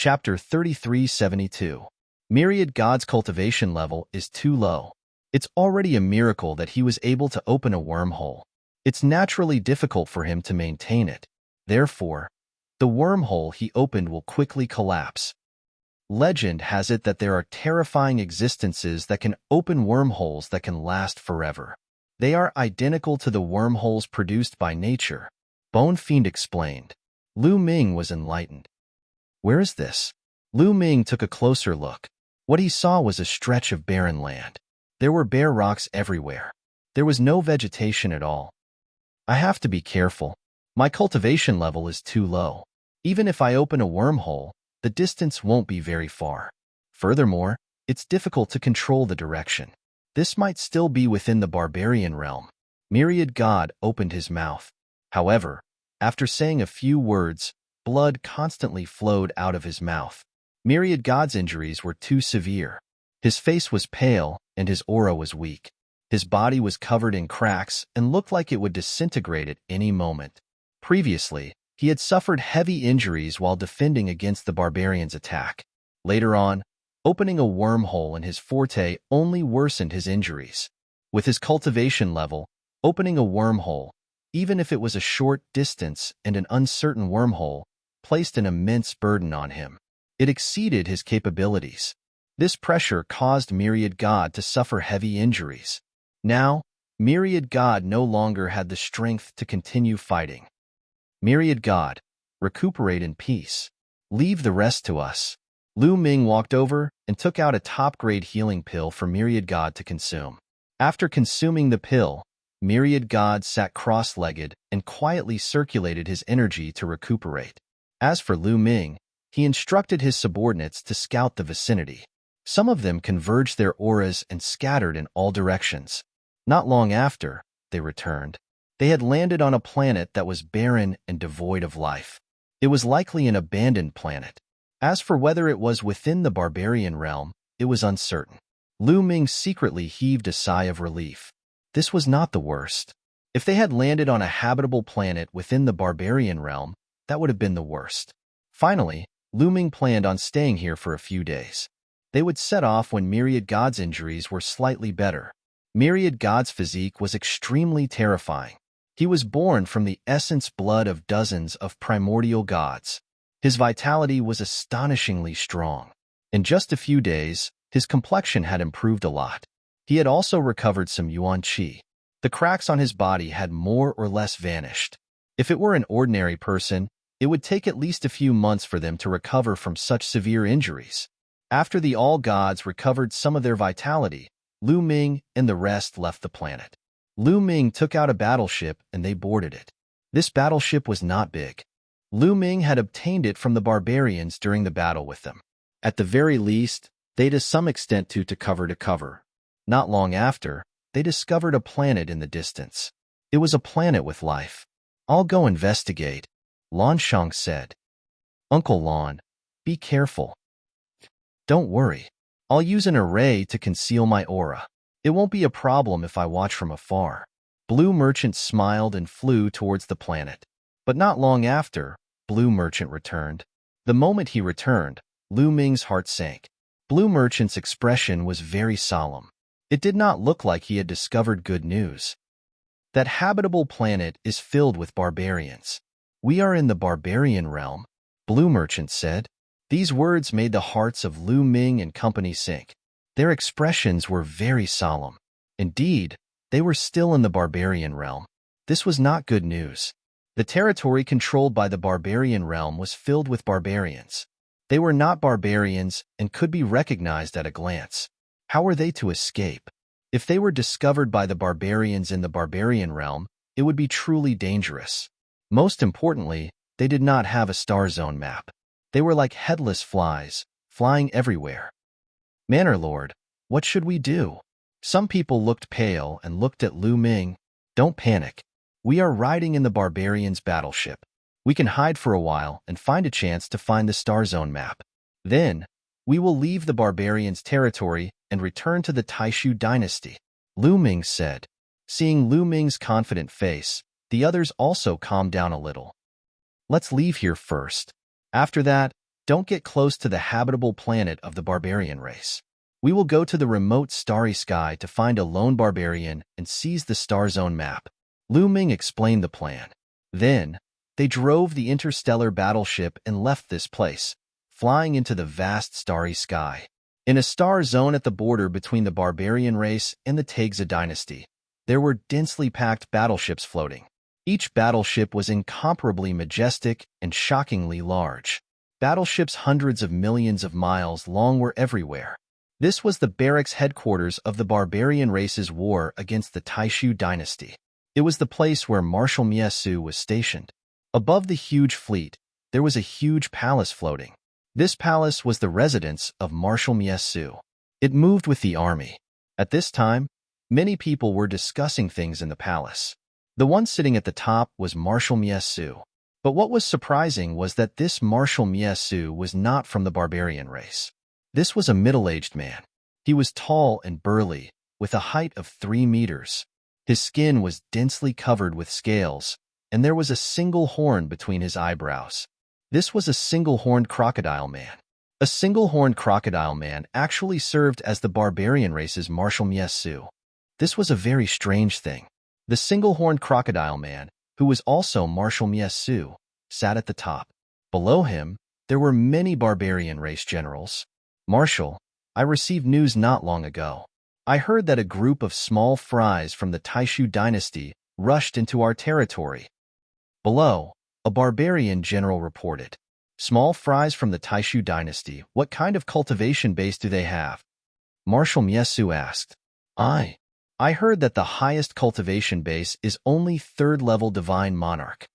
Chapter 3372. Myriad God's cultivation level is too low. It's already a miracle that he was able to open a wormhole. It's naturally difficult for him to maintain it. Therefore, the wormhole he opened will quickly collapse. Legend has it that there are terrifying existences that can open wormholes that can last forever. They are identical to the wormholes produced by nature, Bone Fiend explained. Lu Ming was enlightened. Where is this? Lu Ming took a closer look. What he saw was a stretch of barren land. There were bare rocks everywhere. There was no vegetation at all. I have to be careful. My cultivation level is too low. Even if I open a wormhole, the distance won't be very far. Furthermore, it's difficult to control the direction. This might still be within the barbarian realm. Myriad God opened his mouth. However, after saying a few words, blood constantly flowed out of his mouth. Myriad God's injuries were too severe. His face was pale and his aura was weak. His body was covered in cracks and looked like it would disintegrate at any moment. Previously, he had suffered heavy injuries while defending against the barbarian's attack. Later on, opening a wormhole in his forte only worsened his injuries. With his cultivation level, opening a wormhole, even if it was a short distance and an uncertain wormhole, placed an immense burden on him. It exceeded his capabilities. This pressure caused Myriad God to suffer heavy injuries. Now, Myriad God no longer had the strength to continue fighting. Myriad God, recuperate in peace. Leave the rest to us. Lu Ming walked over and took out a top-grade healing pill for Myriad God to consume. After consuming the pill, Myriad God sat cross-legged and quietly circulated his energy to recuperate. As for Lu Ming, he instructed his subordinates to scout the vicinity. Some of them converged their auras and scattered in all directions. Not long after, they returned. They had landed on a planet that was barren and devoid of life. It was likely an abandoned planet. As for whether it was within the barbarian realm, it was uncertain. Lu Ming secretly heaved a sigh of relief. This was not the worst. If they had landed on a habitable planet within the barbarian realm, that would have been the worst. Finally, Lu Ming planned on staying here for a few days. They would set off when Myriad God's injuries were slightly better. Myriad God's physique was extremely terrifying. He was born from the essence blood of dozens of primordial gods. His vitality was astonishingly strong. In just a few days, his complexion had improved a lot. He had also recovered some yuan qi. The cracks on his body had more or less vanished. If it were an ordinary person, it would take at least a few months for them to recover from such severe injuries. After the all-gods recovered some of their vitality, Lu Ming and the rest left the planet. Lu Ming took out a battleship and they boarded it. This battleship was not big. Lu Ming had obtained it from the barbarians during the battle with them. At the very least, they to some extent to cover. Not long after, they discovered a planet in the distance. It was a planet with life. I'll go investigate, Lan Shang said. Uncle Lan, be careful. Don't worry. I'll use an array to conceal my aura. It won't be a problem if I watch from afar. Blue Merchant smiled and flew towards the planet. But not long after, Blue Merchant returned. The moment he returned, Lu Ming's heart sank. Blue Merchant's expression was very solemn. It did not look like he had discovered good news. That habitable planet is filled with barbarians. We are in the barbarian realm, Blue Merchant said. These words made the hearts of Lu Ming and company sink. Their expressions were very solemn. Indeed, they were still in the barbarian realm. This was not good news. The territory controlled by the barbarian realm was filled with barbarians. They were not barbarians and could be recognized at a glance. How were they to escape? If they were discovered by the barbarians in the barbarian realm, it would be truly dangerous. Most importantly, they did not have a star zone map. They were like headless flies, flying everywhere. Manor Lord, what should we do? Some people looked pale and looked at Lu Ming. Don't panic. We are riding in the barbarians' battleship. We can hide for a while and find a chance to find the star zone map. Then, we will leave the barbarians' territory and return to the Taishu dynasty, Lu Ming said. Seeing Lu Ming's confident face, the others also calmed down a little. Let's leave here first. After that, Don't get close to the habitable planet of the barbarian race. We will go to the remote starry sky to find a lone barbarian and seize the star zone map. Lu Ming explained the plan. Then, they drove the interstellar battleship and left this place, flying into the vast starry sky. In a star zone at the border between the barbarian race and the Taigza dynasty, there were densely packed battleships floating. Each battleship was incomparably majestic and shockingly large. Battleships hundreds of millions of miles long were everywhere. This was the barracks headquarters of the barbarian race's war against the Taishu dynasty. It was the place where Marshal Miesu was stationed. Above the huge fleet, there was a huge palace floating. This palace was the residence of Marshal Miesu. It moved with the army. At this time, many people were discussing things in the palace. The one sitting at the top was Marshal Miesu. But what was surprising was that this Marshal Miesu was not from the barbarian race. This was a middle-aged man. He was tall and burly, with a height of 3 meters. His skin was densely covered with scales, and there was a single horn between his eyebrows. This was a single-horned crocodile man. A single-horned crocodile man actually served as the barbarian race's Marshal Miesu. This was a very strange thing. The single-horned crocodile man, who was also Marshal Miesu, sat at the top. Below him, there were many barbarian race generals. Marshal, I received news not long ago. I heard that a group of small fries from the Taishu dynasty rushed into our territory. Below, a barbarian general reported. Small fries from the Taishu dynasty, what kind of cultivation base do they have? Marshal Miesu asked. I heard that the highest cultivation base is only 3rd-level divine monarch.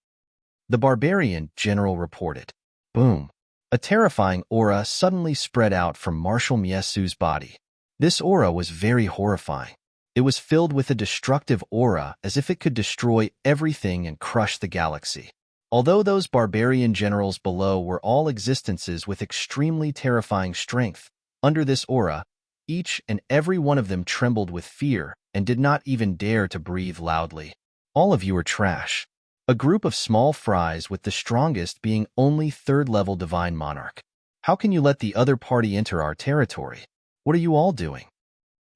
The barbarian general reported. Boom. A terrifying aura suddenly spread out from Marshal Miesu's body. This aura was very horrifying. It was filled with a destructive aura as if it could destroy everything and crush the galaxy. Although those barbarian generals below were all existences with extremely terrifying strength, under this aura, each and every one of them trembled with fear and did not even dare to breathe loudly. All of you are trash. A group of small fries with the strongest being only 3rd-level divine monarch. How can you let the other party enter our territory? What are you all doing?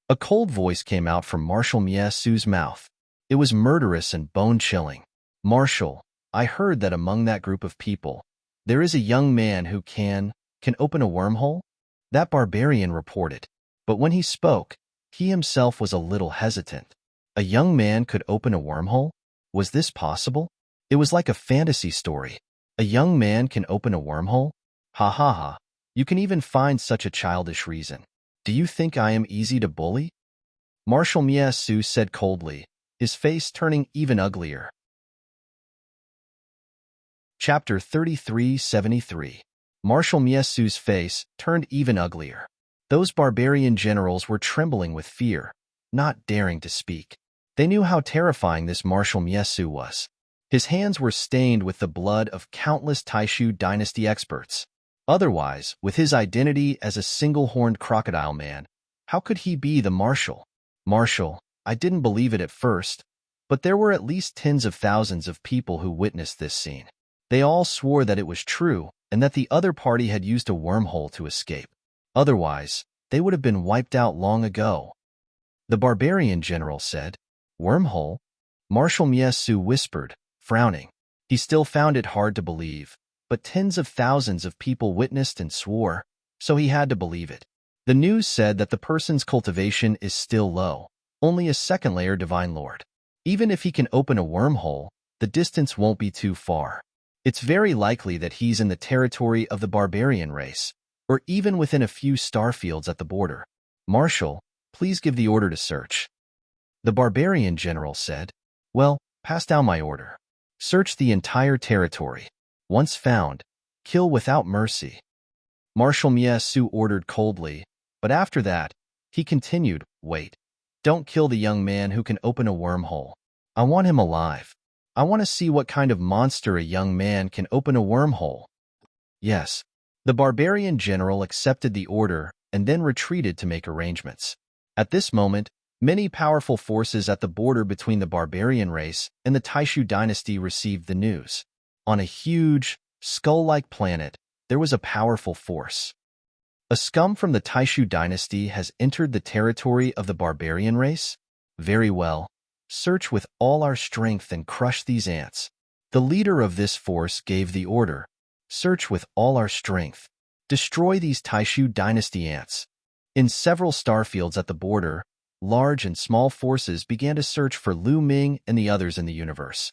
A cold voice came out from Marshal Miesu's mouth. It was murderous and bone-chilling. Marshal, I heard that among that group of people, there is a young man who can open a wormhole? That barbarian reported. But when he spoke, he himself was a little hesitant. A young man could open a wormhole? Was this possible? It was like a fantasy story. A young man can open a wormhole? Ha ha ha. You can even find such a childish reason. Do you think I am easy to bully? Marshal Miesu said coldly, his face turning even uglier. Chapter 3373. Marshal Miesu's face turned even uglier. Those barbarian generals were trembling with fear, not daring to speak. They knew how terrifying this Marshal Miesu was. His hands were stained with the blood of countless Taishu dynasty experts. Otherwise, with his identity as a single-horned crocodile man, how could he be the Marshal? Marshal, I didn't believe it at first, but there were at least tens of thousands of people who witnessed this scene. They all swore that it was true and that the other party had used a wormhole to escape. Otherwise, they would have been wiped out long ago. The barbarian general said. Wormhole? Marshal Miesu whispered, frowning. He still found it hard to believe, but tens of thousands of people witnessed and swore, so he had to believe it. The news said that the person's cultivation is still low, only a 2nd-layer divine lord. Even if he can open a wormhole, the distance won't be too far. It's very likely that he's in the territory of the barbarian race, or even within a few star fields at the border. Marshal, please give the order to search. The barbarian general said, Well, pass down my order. Search the entire territory. Once found, kill without mercy. Marshal Miesu ordered coldly, but after that, he continued, Wait. Don't kill the young man who can open a wormhole. I want him alive. I want to see what kind of monster a young man can open a wormhole. Yes. The barbarian general accepted the order and then retreated to make arrangements. At this moment, many powerful forces at the border between the barbarian race and the Taishu dynasty received the news. On a huge, skull-like planet, there was a powerful force. A scum from the Taishu dynasty has entered the territory of the barbarian race? Very well. Search with all our strength and crush these ants. The leader of this force gave the order. Search with all our strength. Destroy these Taishu dynasty ants. In several starfields at the border, large and small forces began to search for Lu Ming and the others in the universe.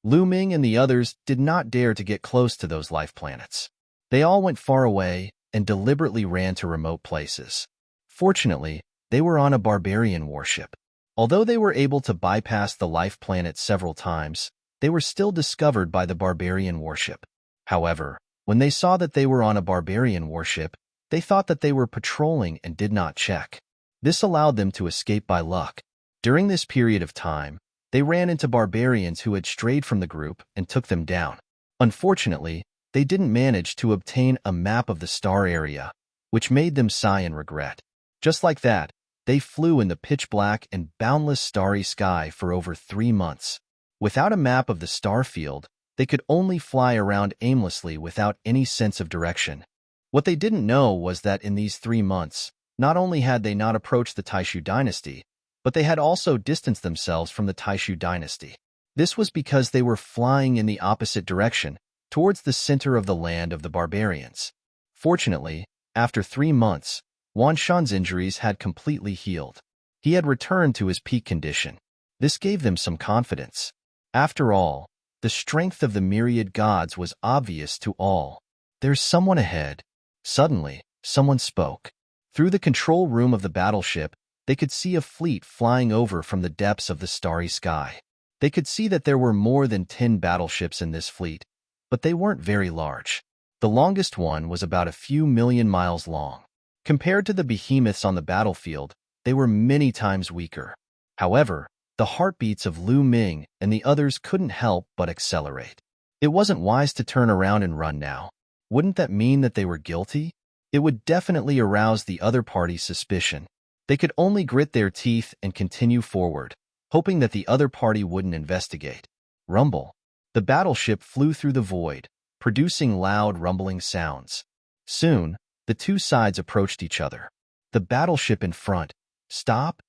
Lu Ming and the others did not dare to get close to those life planets. They all went far away and deliberately ran to remote places. Fortunately, they were on a barbarian warship. Although they were able to bypass the life planet several times, they were still discovered by the barbarian warship. However, when they saw that they were on a barbarian warship, they thought that they were patrolling and did not check. This allowed them to escape by luck. During this period of time, they ran into barbarians who had strayed from the group and took them down. Unfortunately, they didn't manage to obtain a map of the star area, which made them sigh in regret. Just like that, they flew in the pitch-black and boundless starry sky for over 3 months. Without a map of the star field, they could only fly around aimlessly without any sense of direction. What they didn't know was that in these 3 months, not only had they not approached the Taishu dynasty, but they had also distanced themselves from the Taishu dynasty. This was because they were flying in the opposite direction, towards the center of the land of the barbarians. Fortunately, after 3 months, Wan Shan's injuries had completely healed. He had returned to his peak condition. This gave them some confidence. After all, the strength of the myriad gods was obvious to all. There's someone ahead. Suddenly, someone spoke. Through the control room of the battleship, they could see a fleet flying over from the depths of the starry sky. They could see that there were more than 10 battleships in this fleet, but they weren't very large. The longest one was about a few million miles long. Compared to the behemoths on the battlefield, they were many times weaker. However, the heartbeats of Lu Ming and the others couldn't help but accelerate. It wasn't wise to turn around and run now. Wouldn't that mean that they were guilty? It would definitely arouse the other party's suspicion. They could only grit their teeth and continue forward, hoping that the other party wouldn't investigate. Rumble. The battleship flew through the void, producing loud rumbling sounds. Soon, the two sides approached each other. The battleship in front. Stop!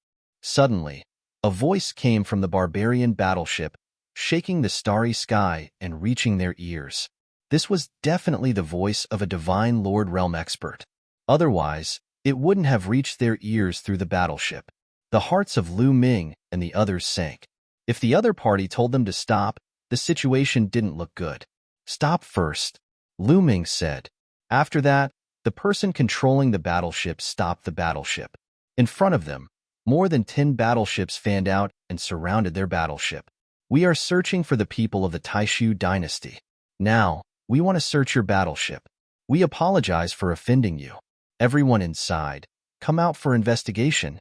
Suddenly, a voice came from the barbarian battleship, shaking the starry sky and reaching their ears. This was definitely the voice of a divine Lord Realm expert. Otherwise, it wouldn't have reached their ears through the battleship. The hearts of Lu Ming and the others sank. If the other party told them to stop, the situation didn't look good. Stop first, Lu Ming said. After that, the person controlling the battleship stopped the battleship. In front of them, more than 10 battleships fanned out and surrounded their battleship. We are searching for the people of the Taishu dynasty. Now, we want to search your battleship. We apologize for offending you. Everyone inside, come out for investigation.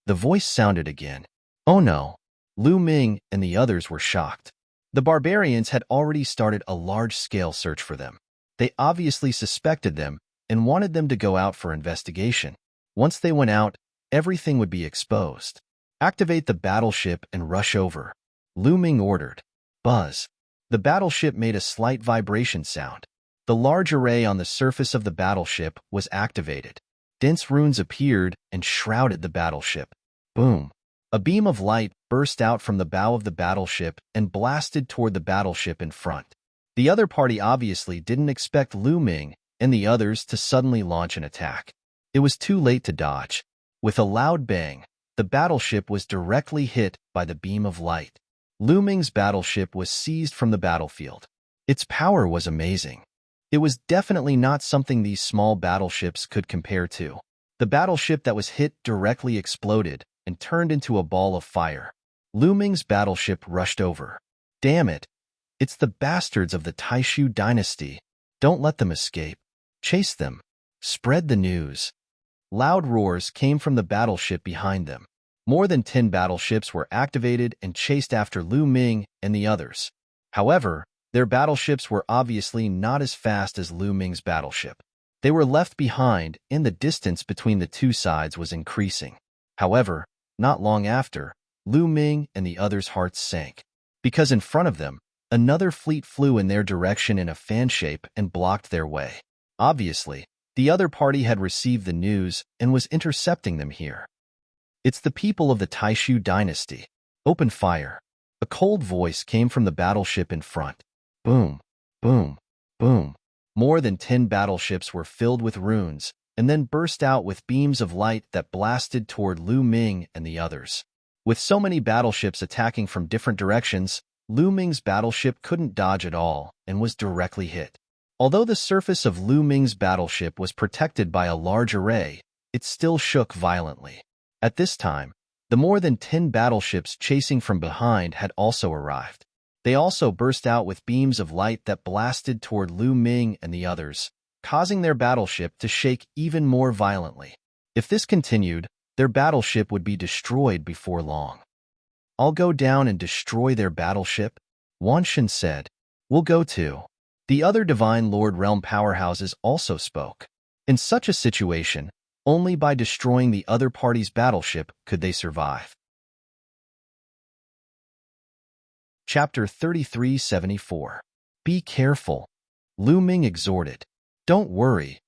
The voice sounded again. Oh no. Lu Ming and the others were shocked. The barbarians had already started a large-scale search for them. They obviously suspected them and wanted them to go out for investigation. Once they went out, everything would be exposed. Activate the battleship and rush over, Lu Ming ordered. Buzz. The battleship made a slight vibration sound. The large array on the surface of the battleship was activated. Dense runes appeared and shrouded the battleship. Boom. A beam of light burst out from the bow of the battleship and blasted toward the battleship in front. The other party obviously didn't expect Lu Ming and the others to suddenly launch an attack. It was too late to dodge. With a loud bang, the battleship was directly hit by the beam of light. Lu Ming's battleship was seized from the battlefield. Its power was amazing. It was definitely not something these small battleships could compare to. The battleship that was hit directly exploded and turned into a ball of fire. Lu Ming's battleship rushed over. Damn it! It's the bastards of the Taishu dynasty. Don't let them escape. Chase them. Spread the news. Loud roars came from the battleship behind them. More than 10 battleships were activated and chased after Lu Ming and the others. However, their battleships were obviously not as fast as Lu Ming's battleship. They were left behind, and the distance between the two sides was increasing. However, not long after, Lu Ming and the others' hearts sank. Because in front of them, Another fleet flew in their direction in a fan shape and blocked their way. Obviously, the other party had received the news and was intercepting them here. It's the people of the Taishu dynasty. Open fire. A cold voice came from the battleship in front. Boom, boom, boom. More than 10 battleships were filled with runes, and then burst out with beams of light that blasted toward Lu Ming and the others. With so many battleships attacking from different directions, Lu Ming's battleship couldn't dodge at all and was directly hit. Although the surface of Lu Ming's battleship was protected by a large array, it still shook violently. At this time, the more than 10 battleships chasing from behind had also arrived. They also burst out with beams of light that blasted toward Lu Ming and the others, causing their battleship to shake even more violently. If this continued, their battleship would be destroyed before long. I'll go down and destroy their battleship, Wan Shen said. We'll go too. The other Divine Lord Realm powerhouses also spoke. In such a situation, only by destroying the other party's battleship could they survive. Chapter 3374. Be careful, Lu Ming exhorted. Don't worry.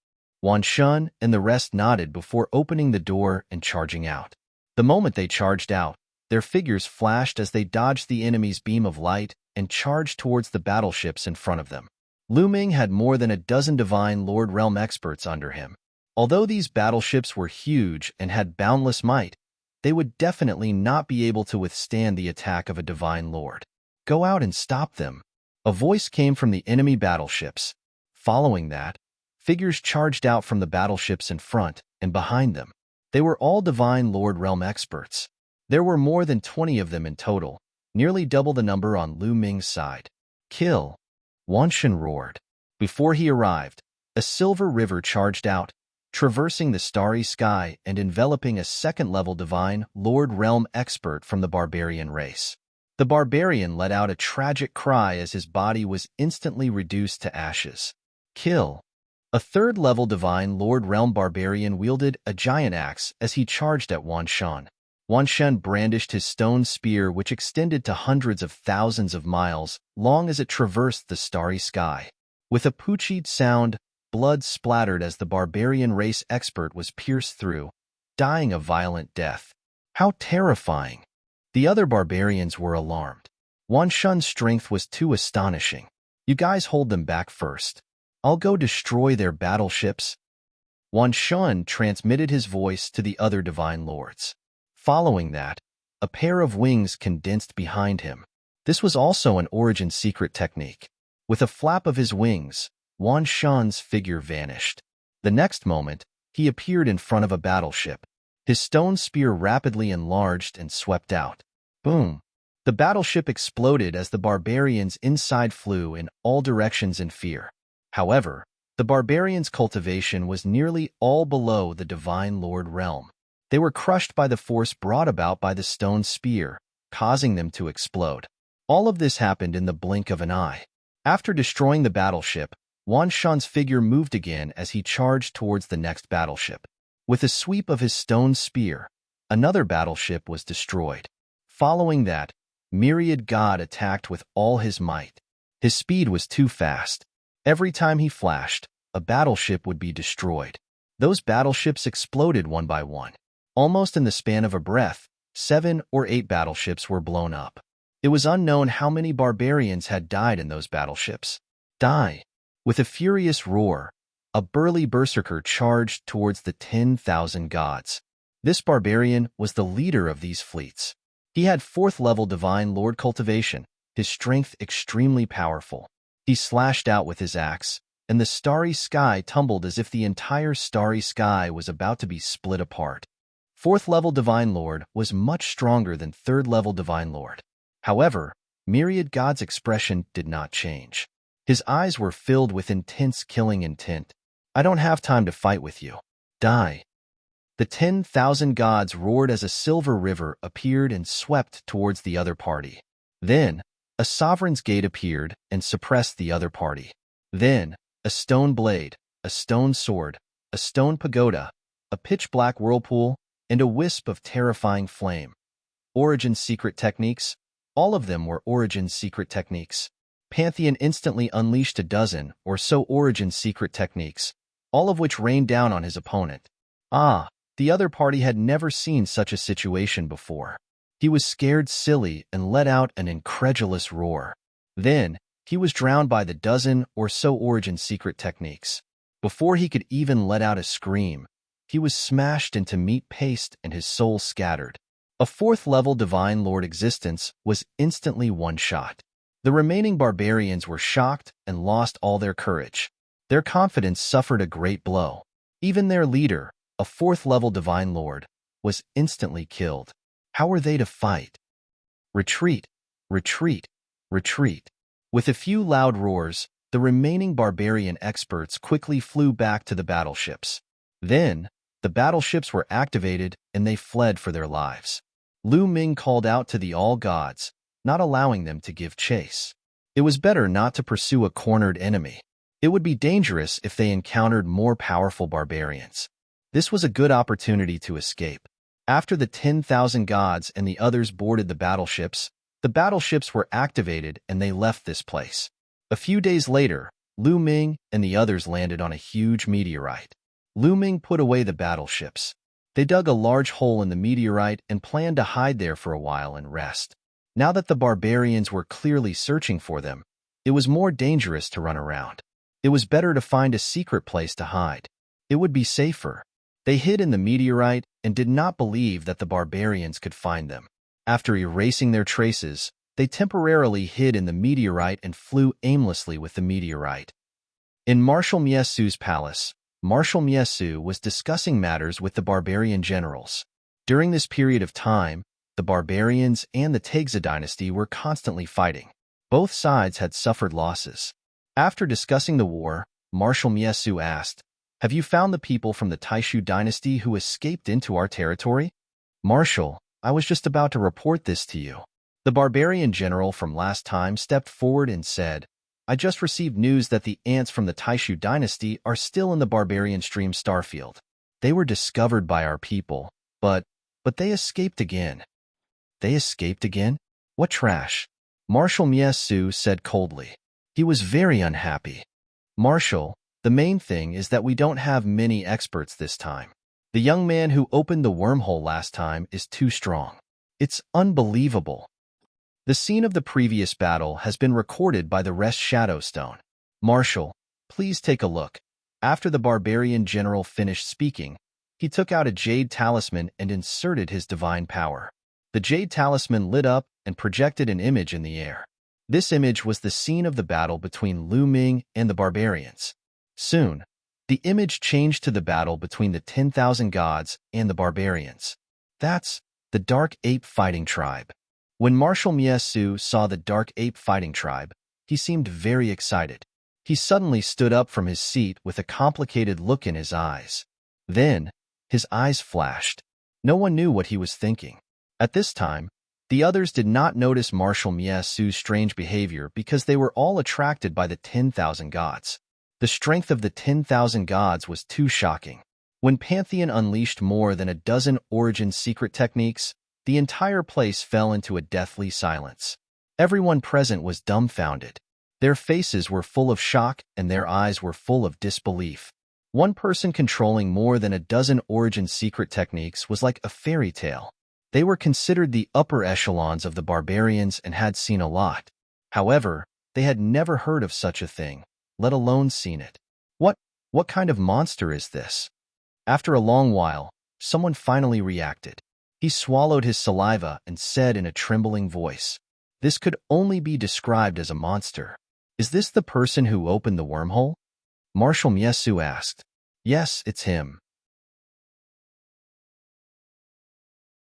Wan Shen and the rest nodded before opening the door and charging out. The moment they charged out, their figures flashed as they dodged the enemy's beam of light and charged towards the battleships in front of them. Lu Ming had more than a dozen Divine Lord Realm experts under him. Although these battleships were huge and had boundless might, they would definitely not be able to withstand the attack of a Divine Lord. Go out and stop them. A voice came from the enemy battleships. Following that, figures charged out from the battleships in front and behind them. They were all Divine Lord Realm experts. There were more than 20 of them in total, nearly double the number on Lu Ming's side. Kill! Wan Shen roared. Before he arrived, a silver river charged out, traversing the starry sky and enveloping a second-level Divine Lord Realm expert from the barbarian race. The barbarian let out a tragic cry as his body was instantly reduced to ashes. Kill! A third-level Divine Lord Realm barbarian wielded a giant axe as he charged at Wan Shen. Wan Shen brandished his stone spear, which extended to hundreds of thousands of miles long as it traversed the starry sky. With a poochied sound, blood splattered as the barbarian race expert was pierced through, dying a violent death. How terrifying! The other barbarians were alarmed. Wan Shen's strength was too astonishing. You guys hold them back first. I'll go destroy their battleships. Wan Shen transmitted his voice to the other Divine Lords. Following that, a pair of wings condensed behind him. This was also an origin secret technique. With a flap of his wings, Wan Shen's figure vanished. The next moment, he appeared in front of a battleship. His stone spear rapidly enlarged and swept out. Boom! The battleship exploded as the barbarians inside flew in all directions in fear. However, the barbarians' cultivation was nearly all below the Divine Lord Realm. They were crushed by the force brought about by the stone spear, causing them to explode. All of this happened in the blink of an eye. After destroying the battleship, Wan Shen's figure moved again as he charged towards the next battleship. With a sweep of his stone spear, another battleship was destroyed. Following that, Myriad God attacked with all his might. His speed was too fast. Every time he flashed, a battleship would be destroyed. Those battleships exploded one by one. Almost in the span of a breath, 7 or 8 battleships were blown up. It was unknown how many barbarians had died in those battleships. Die! With a furious roar, a burly berserker charged towards the 10,000 gods. This barbarian was the leader of these fleets. He had 4th-level Divine Lord cultivation, his strength extremely powerful. He slashed out with his axe, and the starry sky tumbled as if the entire starry sky was about to be split apart. 4th-level Divine Lord was much stronger than 3rd-level Divine Lord. However, Myriad God's expression did not change. His eyes were filled with intense killing intent. I don't have time to fight with you. Die. The 10,000 gods roared as a silver river appeared and swept towards the other party. Then, a sovereign's gate appeared and suppressed the other party. Then, a stone blade, a stone sword, a stone pagoda, a pitch-black whirlpool, and a wisp of terrifying flame. Origin secret techniques? All of them were Origin secret techniques. Pantheon instantly unleashed a dozen or so origin secret techniques, all of which rained down on his opponent. The other party had never seen such a situation before. He was scared silly and let out an incredulous roar. Then, he was drowned by the dozen or so origin secret techniques. Before he could even let out a scream, he was smashed into meat paste and his soul scattered. A fourth-level Divine Lord existence was instantly one-shot. The remaining barbarians were shocked and lost all their courage. Their confidence suffered a great blow. Even their leader, a fourth-level Divine Lord, was instantly killed. How were they to fight? Retreat, retreat, retreat. With a few loud roars, the remaining barbarian experts quickly flew back to the battleships. Then, the battleships were activated and they fled for their lives. Lu Ming called out to the all-gods, not allowing them to give chase. It was better not to pursue a cornered enemy. It would be dangerous if they encountered more powerful barbarians. This was a good opportunity to escape. After the 10,000 gods and the others boarded the battleships were activated and they left this place. A few days later, Lu Ming and the others landed on a huge meteorite. Lu Ming put away the battleships. They dug a large hole in the meteorite and planned to hide there for a while and rest. Now that the barbarians were clearly searching for them, it was more dangerous to run around. It was better to find a secret place to hide. It would be safer. They hid in the meteorite and did not believe that the barbarians could find them. After erasing their traces, they temporarily hid in the meteorite and flew aimlessly with the meteorite. In Marshal Miesu's palace, Marshal Miesu was discussing matters with the barbarian generals. During this period of time, the barbarians and the Taixia dynasty were constantly fighting. Both sides had suffered losses. After discussing the war, Marshal Miesu asked, "Have you found the people from the Taishu dynasty who escaped into our territory?" "Marshal, I was just about to report this to you." The barbarian general from last time stepped forward and said, "I just received news that the ants from the Taishu dynasty are still in the barbarian stream starfield. They were discovered by our people, but they escaped again." "They escaped again? What trash?" Marshal Miesu said coldly. He was very unhappy. "Marshal, the main thing is that we don't have many experts this time. The young man who opened the wormhole last time is too strong. It's unbelievable." The scene of the previous battle has been recorded by the Rest Shadowstone. "Marshal, please take a look." After the barbarian general finished speaking, he took out a jade talisman and inserted his divine power. The jade talisman lit up and projected an image in the air. This image was the scene of the battle between Lu Ming and the barbarians. Soon, the image changed to the battle between the 10,000 gods and the barbarians. That's the Dark Ape Fighting Tribe. When Marshal Miesu saw the Dark Ape Fighting Tribe, he seemed very excited. He suddenly stood up from his seat with a complicated look in his eyes. Then, his eyes flashed. No one knew what he was thinking. At this time, the others did not notice Marshal Miesu's strange behavior because they were all attracted by the 10,000 gods. The strength of the 10,000 gods was too shocking. When Pantheon unleashed more than a dozen origin secret techniques, the entire place fell into a deathly silence. Everyone present was dumbfounded. Their faces were full of shock and their eyes were full of disbelief. One person controlling more than a dozen origin secret techniques was like a fairy tale. They were considered the upper echelons of the barbarians and had seen a lot. However, they had never heard of such a thing, let alone seen it. What kind of monster is this? After a long while, someone finally reacted. He swallowed his saliva and said in a trembling voice, "This could only be described as a monster. Is this the person who opened the wormhole?" Marshal Miesu asked. "Yes, it's him."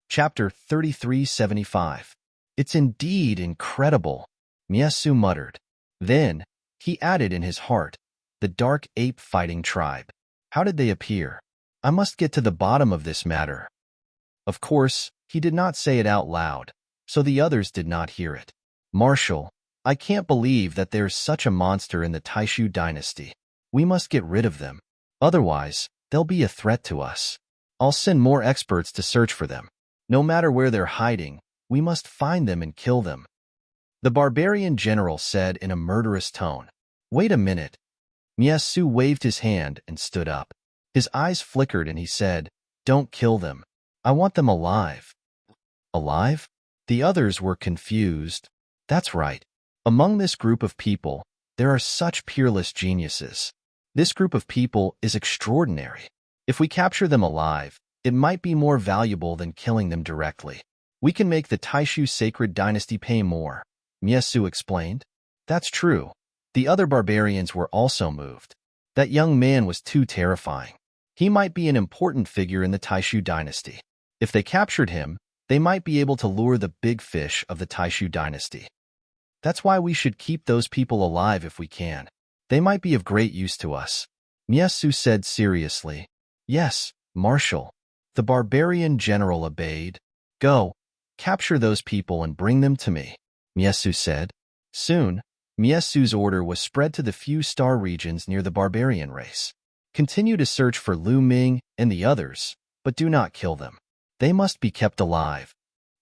Chapter 3375. "It's indeed incredible," Miesu muttered. Then, he added in his heart, "The Dark Ape Fighting Tribe. How did they appear? I must get to the bottom of this matter." Of course, he did not say it out loud, so the others did not hear it. "Marshal, I can't believe that there's such a monster in the Taishu dynasty. We must get rid of them. Otherwise, they'll be a threat to us. I'll send more experts to search for them. No matter where they're hiding, we must find them and kill them." The barbarian general said in a murderous tone. Wait a minute. Miyasu waved his hand and stood up. His eyes flickered and he said, Don't kill them. I want them alive. Alive? The others were confused. That's right. Among this group of people, there are such peerless geniuses. This group of people is extraordinary. If we capture them alive, it might be more valuable than killing them directly. We can make the Taishu sacred dynasty pay more, Miyasu explained. That's true. The other barbarians were also moved. That young man was too terrifying. He might be an important figure in the Taishu dynasty. If they captured him, they might be able to lure the big fish of the Taishu dynasty. That's why we should keep those people alive if we can. They might be of great use to us. Miyasu said seriously. Yes, Marshal. The barbarian general obeyed. Go, capture those people and bring them to me, Miyasu said. Soon, Miyasu's order was spread to the few star regions near the barbarian race. Continue to search for Lu Ming and the others, but do not kill them. They must be kept alive.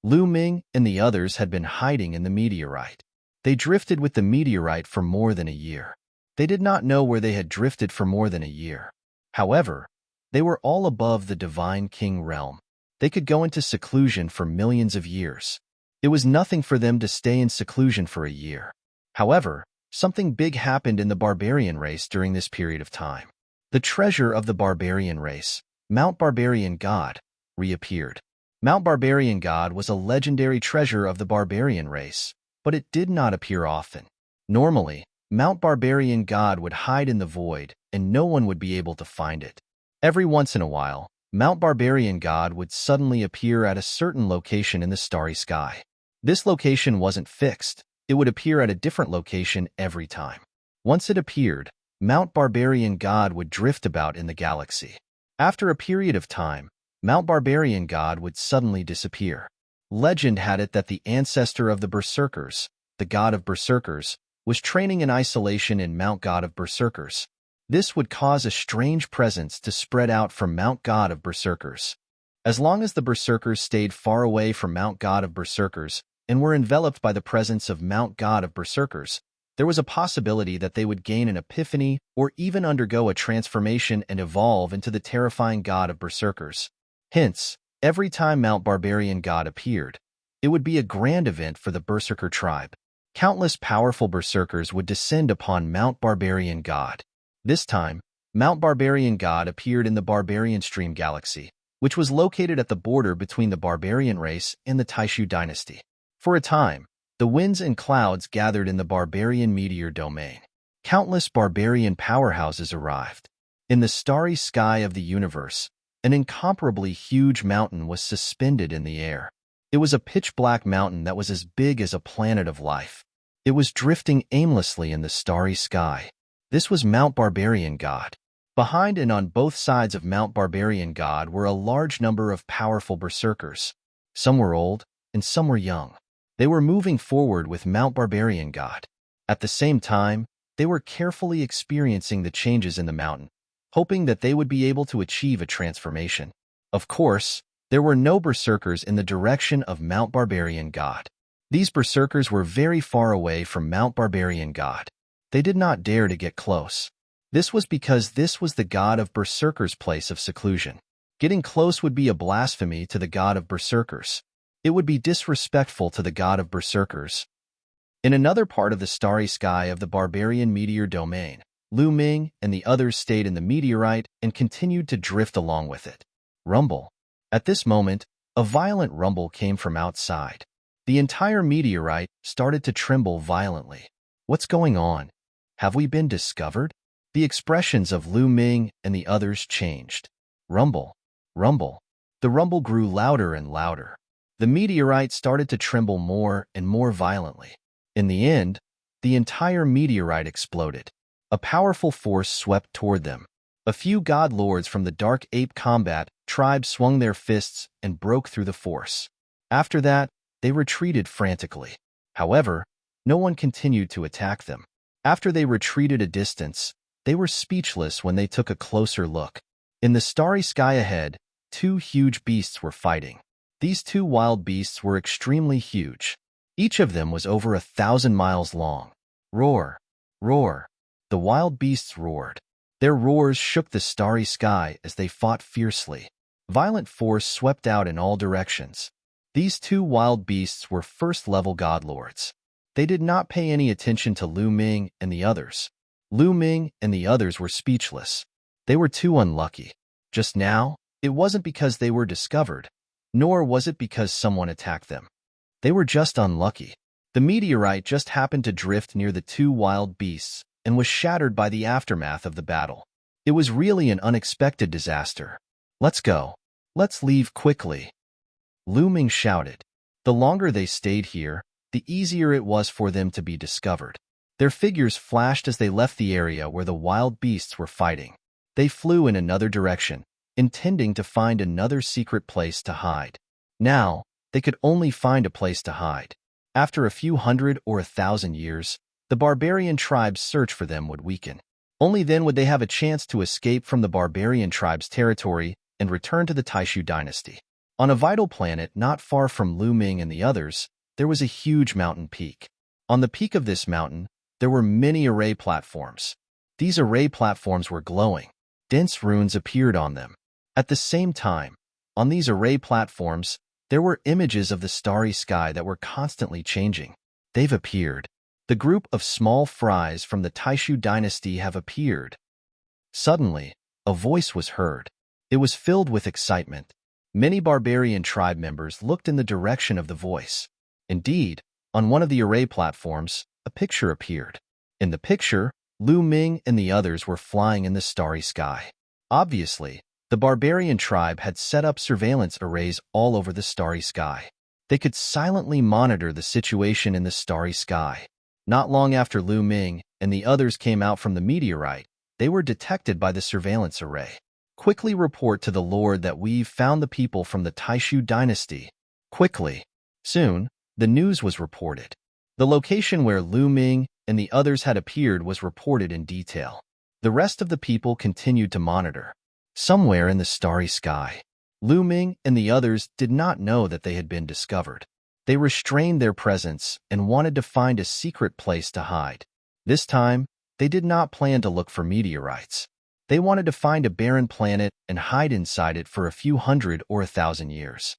Lu Ming and the others had been hiding in the meteorite. They drifted with the meteorite for more than a year. They did not know where they had drifted for more than a year. However, they were all above the Divine King realm. They could go into seclusion for millions of years. It was nothing for them to stay in seclusion for a year. However, something big happened in the barbarian race during this period of time. The treasure of the barbarian race, Mount Barbarian God, reappeared. Mount Barbarian God was a legendary treasure of the barbarian race, but it did not appear often. Normally, Mount Barbarian God would hide in the void, and no one would be able to find it. Every once in a while, Mount Barbarian God would suddenly appear at a certain location in the starry sky. This location wasn't fixed. It would appear at a different location every time. Once it appeared, Mount Barbarian God would drift about in the galaxy. After a period of time, Mount Barbarian God would suddenly disappear. Legend had it that the ancestor of the Berserkers, the god of Berserkers, was training in isolation in Mount God of Berserkers. This would cause a strange presence to spread out from Mount God of Berserkers. As long as the Berserkers stayed far away from Mount God of Berserkers and were enveloped by the presence of Mount God of Berserkers, there was a possibility that they would gain an epiphany or even undergo a transformation and evolve into the terrifying god of Berserkers. Hence, every time Mount Barbarian God appeared, it would be a grand event for the Berserker tribe. Countless powerful Berserkers would descend upon Mount Barbarian God. This time, Mount Barbarian God appeared in the Barbarian Stream Galaxy, which was located at the border between the Barbarian race and the Taishu dynasty. For a time, the winds and clouds gathered in the Barbarian Meteor domain. Countless barbarian powerhouses arrived. In the starry sky of the universe, an incomparably huge mountain was suspended in the air. It was a pitch-black mountain that was as big as a planet of life. It was drifting aimlessly in the starry sky. This was Mount Barbarian God. Behind and on both sides of Mount Barbarian God were a large number of powerful berserkers. Some were old, and some were young. They were moving forward with Mount Barbarian God. At the same time, they were carefully experiencing the changes in the mountain, hoping that they would be able to achieve a transformation. Of course, there were no berserkers in the direction of Mount Barbarian God. These berserkers were very far away from Mount Barbarian God. They did not dare to get close. This was because this was the god of berserkers' place of seclusion. Getting close would be a blasphemy to the god of berserkers. It would be disrespectful to the god of berserkers. In another part of the starry sky of the Barbarian Meteor domain, Lu Ming and the others stayed in the meteorite and continued to drift along with it. Rumble. At this moment, a violent rumble came from outside. The entire meteorite started to tremble violently. What's going on? Have we been discovered? The expressions of Lu Ming and the others changed. Rumble. Rumble. The rumble grew louder and louder. The meteorite started to tremble more and more violently. In the end, the entire meteorite exploded. A powerful force swept toward them. A few god lords from the Dark Ape Combat tribe swung their fists and broke through the force. After that, they retreated frantically. However, no one continued to attack them. After they retreated a distance, they were speechless when they took a closer look. In the starry sky ahead, two huge beasts were fighting. These two wild beasts were extremely huge. Each of them was over 1,000 miles long. Roar! Roar! The wild beasts roared. Their roars shook the starry sky as they fought fiercely. Violent force swept out in all directions. These two wild beasts were first-level godlords. They did not pay any attention to Lu Ming and the others. Lu Ming and the others were speechless. They were too unlucky. Just now, it wasn't because they were discovered, nor was it because someone attacked them. They were just unlucky. The meteorite just happened to drift near the two wild beasts and was shattered by the aftermath of the battle. It was really an unexpected disaster. Let's go. Let's leave quickly. Lu Ming shouted. The longer they stayed here, the easier it was for them to be discovered. Their figures flashed as they left the area where the wild beasts were fighting. They flew in another direction, intending to find another secret place to hide. Now, they could only find a place to hide. After a few hundred or 1,000 years, the barbarian tribe's search for them would weaken. Only then would they have a chance to escape from the barbarian tribe's territory and return to the Taishu dynasty. On a vital planet not far from Lu Ming and the others, there was a huge mountain peak. On the peak of this mountain, there were many array platforms. These array platforms were glowing. Dense runes appeared on them. At the same time, on these array platforms, there were images of the starry sky that were constantly changing. They've appeared. The group of small fries from the Taishu dynasty have appeared. Suddenly, a voice was heard. It was filled with excitement. Many barbarian tribe members looked in the direction of the voice. Indeed, on one of the array platforms, a picture appeared. In the picture, Lu Ming and the others were flying in the starry sky. Obviously, the barbarian tribe had set up surveillance arrays all over the starry sky. They could silently monitor the situation in the starry sky. Not long after Lu Ming and the others came out from the meteorite, they were detected by the surveillance array. Quickly report to the Lord that we've found the people from the Taishu dynasty. Quickly. Soon, the news was reported. The location where Lu Ming and the others had appeared was reported in detail. The rest of the people continued to monitor. Somewhere in the starry sky, Lu Ming and the others did not know that they had been discovered. They restrained their presence and wanted to find a secret place to hide. This time, they did not plan to look for meteorites. They wanted to find a barren planet and hide inside it for a few hundred or 1,000 years.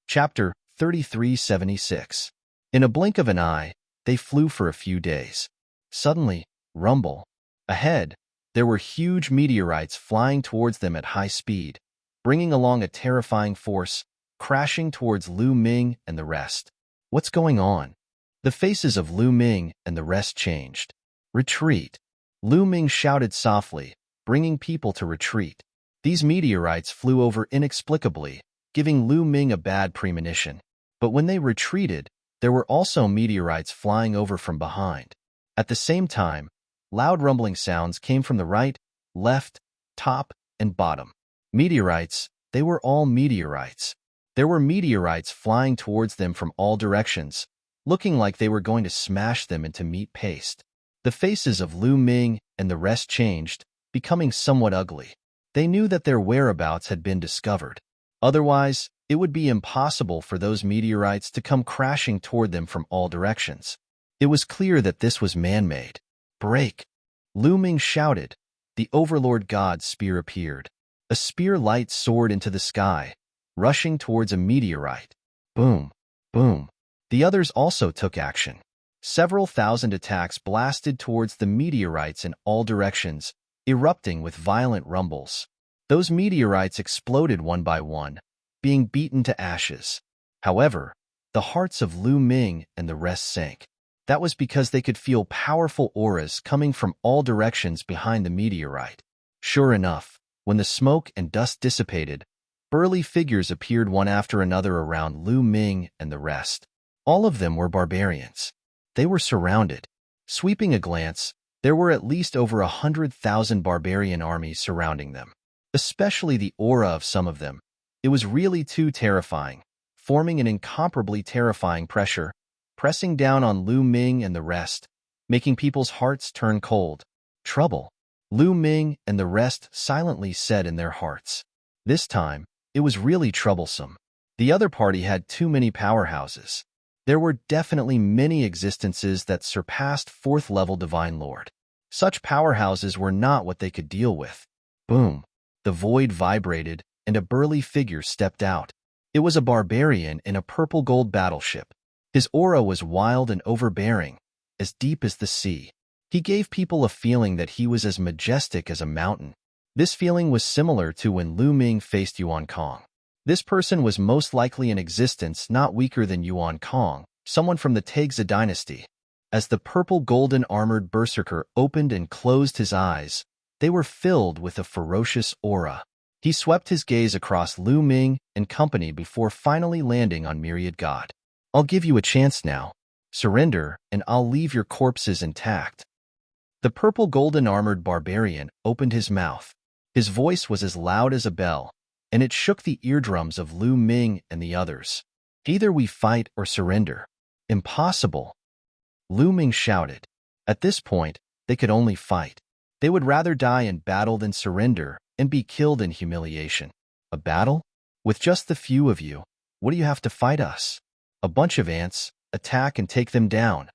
Chapter 3376. In a blink of an eye, they flew for a few days. Suddenly, rumble. Ahead, there were huge meteorites flying towards them at high speed, bringing along a terrifying force, crashing towards Lu Ming and the rest. What's going on? The faces of Lu Ming and the rest changed. Retreat. Lu Ming shouted softly, bringing people to retreat. These meteorites flew over inexplicably, giving Lu Ming a bad premonition. But when they retreated, there were also meteorites flying over from behind. At the same time, loud rumbling sounds came from the right, left, top, and bottom. Meteorites, they were all meteorites. There were meteorites flying towards them from all directions, looking like they were going to smash them into meat paste. The faces of Lu Ming and the rest changed, becoming somewhat ugly. They knew that their whereabouts had been discovered. Otherwise, it would be impossible for those meteorites to come crashing toward them from all directions. It was clear that this was man-made. Break! Lu Ming shouted. The Overlord God's spear appeared. A spear light soared into the sky, rushing towards a meteorite. Boom! Boom! The others also took action. Several thousand attacks blasted towards the meteorites in all directions, erupting with violent rumbles. Those meteorites exploded one by one, being beaten to ashes. However, the hearts of Lu Ming and the rest sank. That was because they could feel powerful auras coming from all directions behind the meteorite. Sure enough, when the smoke and dust dissipated, burly figures appeared one after another around Lu Ming and the rest. All of them were barbarians. They were surrounded. Sweeping a glance, there were at least over 100,000 barbarian armies surrounding them. Especially the aura of some of them. It was really too terrifying, forming an incomparably terrifying pressure, pressing down on Lu Ming and the rest, making people's hearts turn cold. Trouble. Lu Ming and the rest silently said in their hearts. This time, it was really troublesome. The other party had too many powerhouses. There were definitely many existences that surpassed 4th level Divine Lord. Such powerhouses were not what they could deal with. Boom! The void vibrated, and a burly figure stepped out. It was a barbarian in a purple-gold battleship. His aura was wild and overbearing, as deep as the sea. He gave people a feeling that he was as majestic as a mountain. This feeling was similar to when Lu Ming faced Yuan Kong. This person was most likely an existence not weaker than Yuan Kong, someone from the Taigzi dynasty. As the purple-golden armored berserker opened and closed his eyes, they were filled with a ferocious aura. He swept his gaze across Lu Ming and company before finally landing on Myriad God. I'll give you a chance now. Surrender, and I'll leave your corpses intact. The purple-golden armored barbarian opened his mouth. His voice was as loud as a bell, and it shook the eardrums of Lu Ming and the others. Either we fight or surrender. Impossible. Lu Ming shouted. At this point, they could only fight. They would rather die in battle than surrender and be killed in humiliation. A battle? With just the few of you, what do you have to fight us? A bunch of ants. Attack and take them down.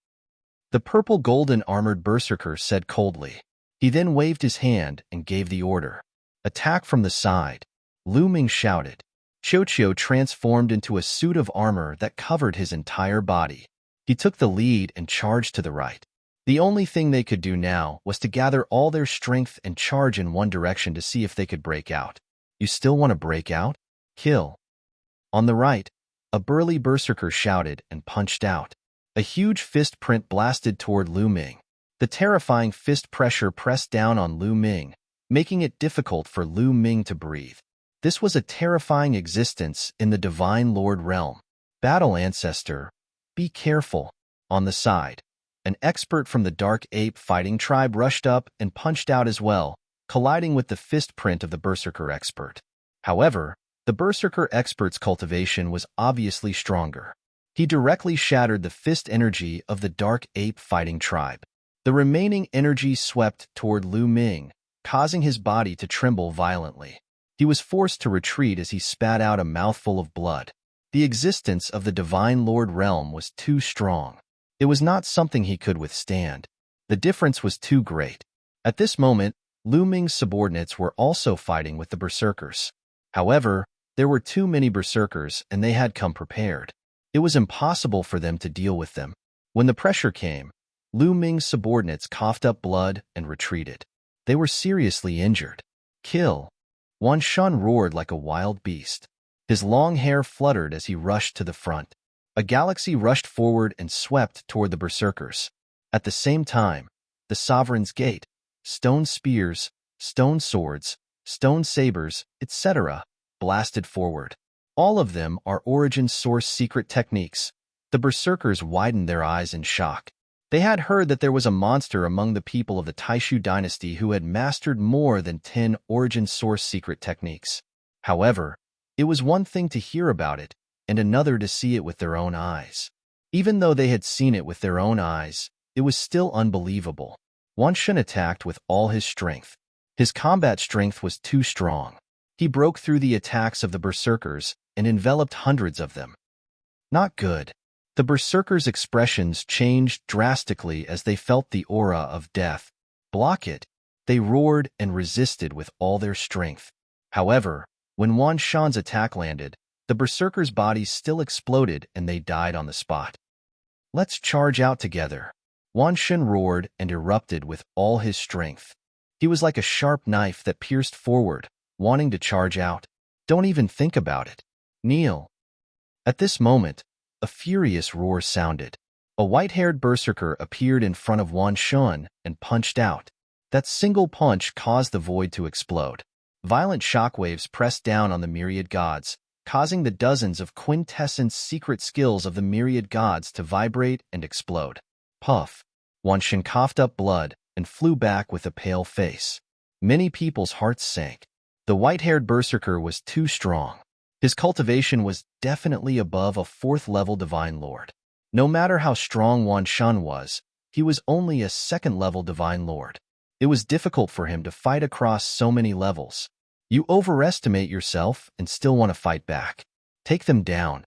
The purple-golden armored berserker said coldly. He then waved his hand and gave the order. Attack from the side. Lu Ming shouted. Qiu transformed into a suit of armor that covered his entire body. He took the lead and charged to the right. The only thing they could do now was to gather all their strength and charge in one direction to see if they could break out. You still want to break out? Kill. On the right, a burly berserker shouted and punched out. A huge fist print blasted toward Lu Ming. The terrifying fist pressure pressed down on Lu Ming, making it difficult for Lu Ming to breathe. This was a terrifying existence in the Divine Lord realm. Battle Ancestor, be careful. On the side, an expert from the Dark Ape fighting tribe rushed up and punched out as well, colliding with the fist print of the Berserker expert. However, the Berserker expert's cultivation was obviously stronger. He directly shattered the fist energy of the Dark Ape fighting tribe. The remaining energy swept toward Lu Ming, causing his body to tremble violently. He was forced to retreat as he spat out a mouthful of blood. The existence of the Divine Lord realm was too strong. It was not something he could withstand. The difference was too great. At this moment, Lu Ming's subordinates were also fighting with the Berserkers. However, there were too many Berserkers and they had come prepared. It was impossible for them to deal with them. When the pressure came, Lu Ming's subordinates coughed up blood and retreated. They were seriously injured. Kill! Wan Shun roared like a wild beast. His long hair fluttered as he rushed to the front. A galaxy rushed forward and swept toward the Berserkers. At the same time, the Sovereign's Gate, stone spears, stone swords, stone sabers, etc., blasted forward. All of them are Origin Source secret techniques. The Berserkers widened their eyes in shock. They had heard that there was a monster among the people of the Taishu dynasty who had mastered more than 10 Origin Source secret techniques. However, it was one thing to hear about it, and another to see it with their own eyes. Even though they had seen it with their own eyes, it was still unbelievable. Wan Shun attacked with all his strength. His combat strength was too strong. He broke through the attacks of the Berserkers and enveloped hundreds of them. Not good. The Berserkers' expressions changed drastically as they felt the aura of death. Block it. They roared and resisted with all their strength. However, when Wan Shun's attack landed, the Berserkers' bodies still exploded and they died on the spot. Let's charge out together. Wan Shun roared and erupted with all his strength. He was like a sharp knife that pierced forward, wanting to charge out. Don't even think about it. Kneel. At this moment, a furious roar sounded. A white-haired berserker appeared in front of Wan Shun and punched out. That single punch caused the void to explode. Violent shockwaves pressed down on the myriad gods, causing the dozens of quintessence secret skills of the myriad gods to vibrate and explode. Puff. Wan Shun coughed up blood and flew back with a pale face. Many people's hearts sank. The white-haired berserker was too strong. His cultivation was definitely above a 4th-level Divine Lord. No matter how strong Wan Shun was, he was only a 2nd-level Divine Lord. It was difficult for him to fight across so many levels. You overestimate yourself and still want to fight back. Take them down.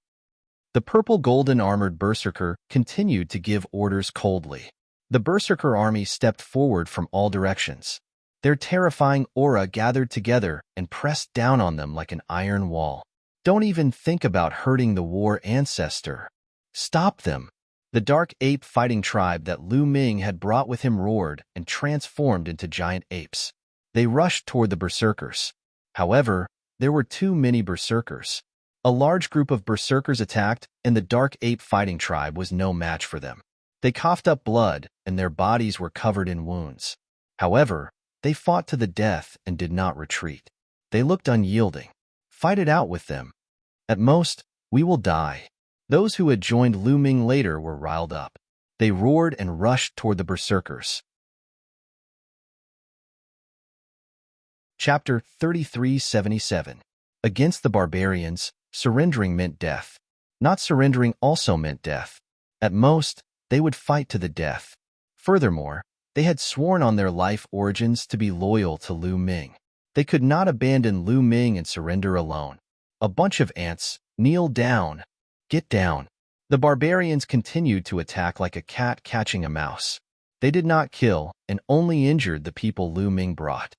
The purple golden armored berserker continued to give orders coldly. The berserker army stepped forward from all directions. Their terrifying aura gathered together and pressed down on them like an iron wall. Don't even think about hurting the war ancestor. Stop them. The dark ape fighting tribe that Lu Ming had brought with him roared and transformed into giant apes. They rushed toward the berserkers. However, there were too many berserkers. A large group of berserkers attacked, and the dark ape fighting tribe was no match for them. They coughed up blood, and their bodies were covered in wounds. However, they fought to the death and did not retreat. They looked unyielding. Fight it out with them. At most, we will die. Those who had joined Lu Ming later were riled up. They roared and rushed toward the berserkers. Chapter 3377. Against the barbarians, surrendering meant death. Not surrendering also meant death. At most, they would fight to the death. Furthermore, they had sworn on their life origins to be loyal to Lu Ming. They could not abandon Lu Ming and surrender alone. A bunch of ants, kneel down. Get down. The barbarians continued to attack like a cat catching a mouse. They did not kill and only injured the people Lu Ming brought.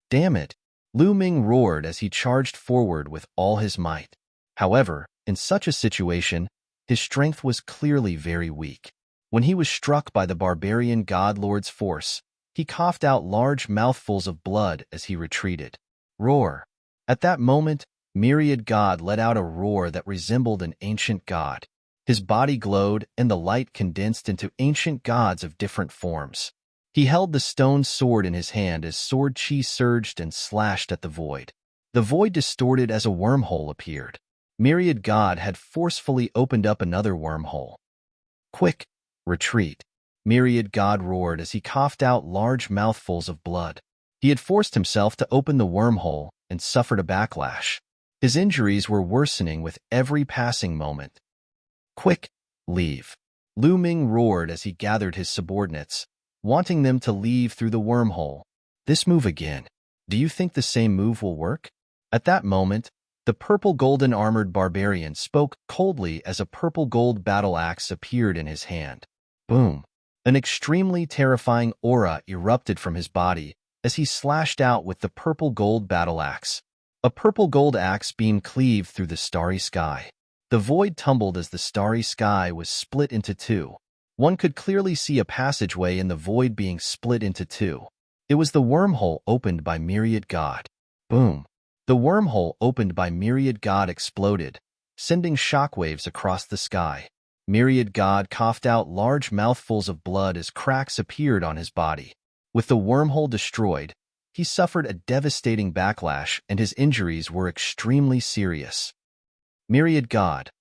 Damn it! Lu Ming roared as he charged forward with all his might. However, in such a situation, his strength was clearly very weak. When he was struck by the barbarian god lord's force, he coughed out large mouthfuls of blood as he retreated. Roar! At that moment, Myriad God let out a roar that resembled an ancient god. His body glowed and the light condensed into ancient gods of different forms. He held the stone sword in his hand as sword chi surged and slashed at the void. The void distorted as a wormhole appeared. Myriad God had forcefully opened up another wormhole. Quick! Retreat! Myriad God roared as he coughed out large mouthfuls of blood. He had forced himself to open the wormhole and suffered a backlash. His injuries were worsening with every passing moment. Quick! Leave! Lu Ming roared as he gathered his subordinates, wanting them to leave through the wormhole. This move again. Do you think the same move will work? At that moment, the purple golden armored barbarian spoke coldly as a purple gold battle axe appeared in his hand. Boom! An extremely terrifying aura erupted from his body as he slashed out with the purple gold battle axe. A purple gold axe beam cleaved through the starry sky. The void tumbled as the starry sky was split into two. One could clearly see a passageway in the void being split into two. It was the wormhole opened by Myriad God. Boom! The wormhole opened by Myriad God exploded, sending shockwaves across the sky. Myriad God coughed out large mouthfuls of blood as cracks appeared on his body. With the wormhole destroyed, he suffered a devastating backlash and his injuries were extremely serious. Myriad God.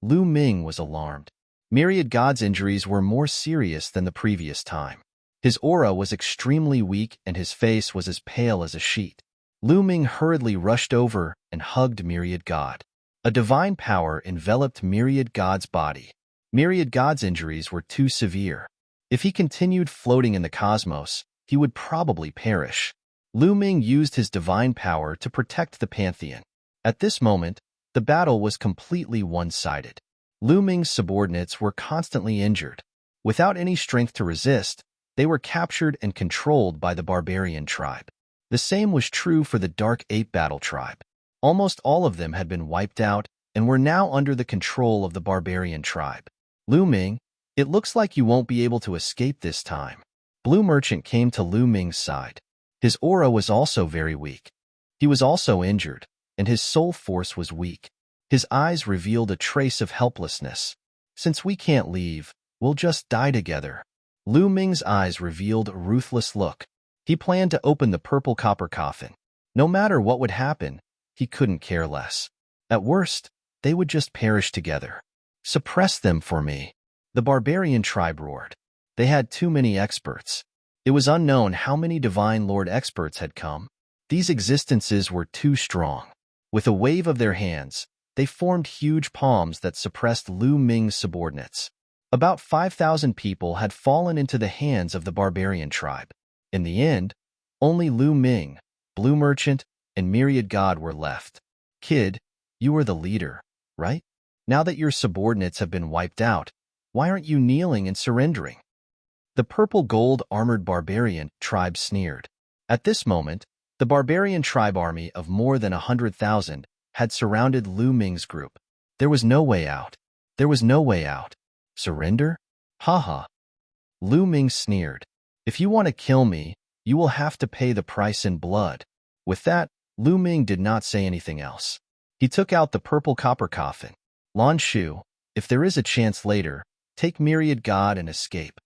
Lu Ming was alarmed. Myriad God's injuries were more serious than the previous time. His aura was extremely weak and his face was as pale as a sheet. Lu Ming hurriedly rushed over and hugged Myriad God. A divine power enveloped Myriad God's body. Myriad God's injuries were too severe. If he continued floating in the cosmos, he would probably perish. Lu Ming used his divine power to protect the Pantheon. At this moment, the battle was completely one-sided. Lu Ming's subordinates were constantly injured. Without any strength to resist, they were captured and controlled by the barbarian tribe. The same was true for the Dark Ape Battle tribe. Almost all of them had been wiped out and were now under the control of the barbarian tribe. Lu Ming, it looks like you won't be able to escape this time. Blue Merchant came to Lu Ming's side. His aura was also very weak. He was also injured, and his soul force was weak. His eyes revealed a trace of helplessness. Since we can't leave, we'll just die together. Lu Ming's eyes revealed a ruthless look. He planned to open the purple copper coffin. No matter what would happen, he couldn't care less. At worst, they would just perish together. Suppress them for me. The barbarian tribe roared. They had too many experts. It was unknown how many Divine Lord experts had come. These existences were too strong. With a wave of their hands, they formed huge palms that suppressed Lu Ming's subordinates. About 5,000 people had fallen into the hands of the barbarian tribe. In the end, only Lu Ming, Blue Merchant, and Myriad God were left. Kid, you are the leader. right? Now that your subordinates have been wiped out, why aren't you kneeling and surrendering? The purple-gold armored barbarian tribe sneered. At this moment, the barbarian tribe army of more than 100,000 had surrounded Lu Ming's group. There was no way out. There was no way out. Surrender? Haha. Lu Ming sneered. If you want to kill me, you will have to pay the price in blood. With that, Lu Ming did not say anything else. He took out the purple copper coffin. Lan Shu, if there is a chance later, take Myriad God and escape.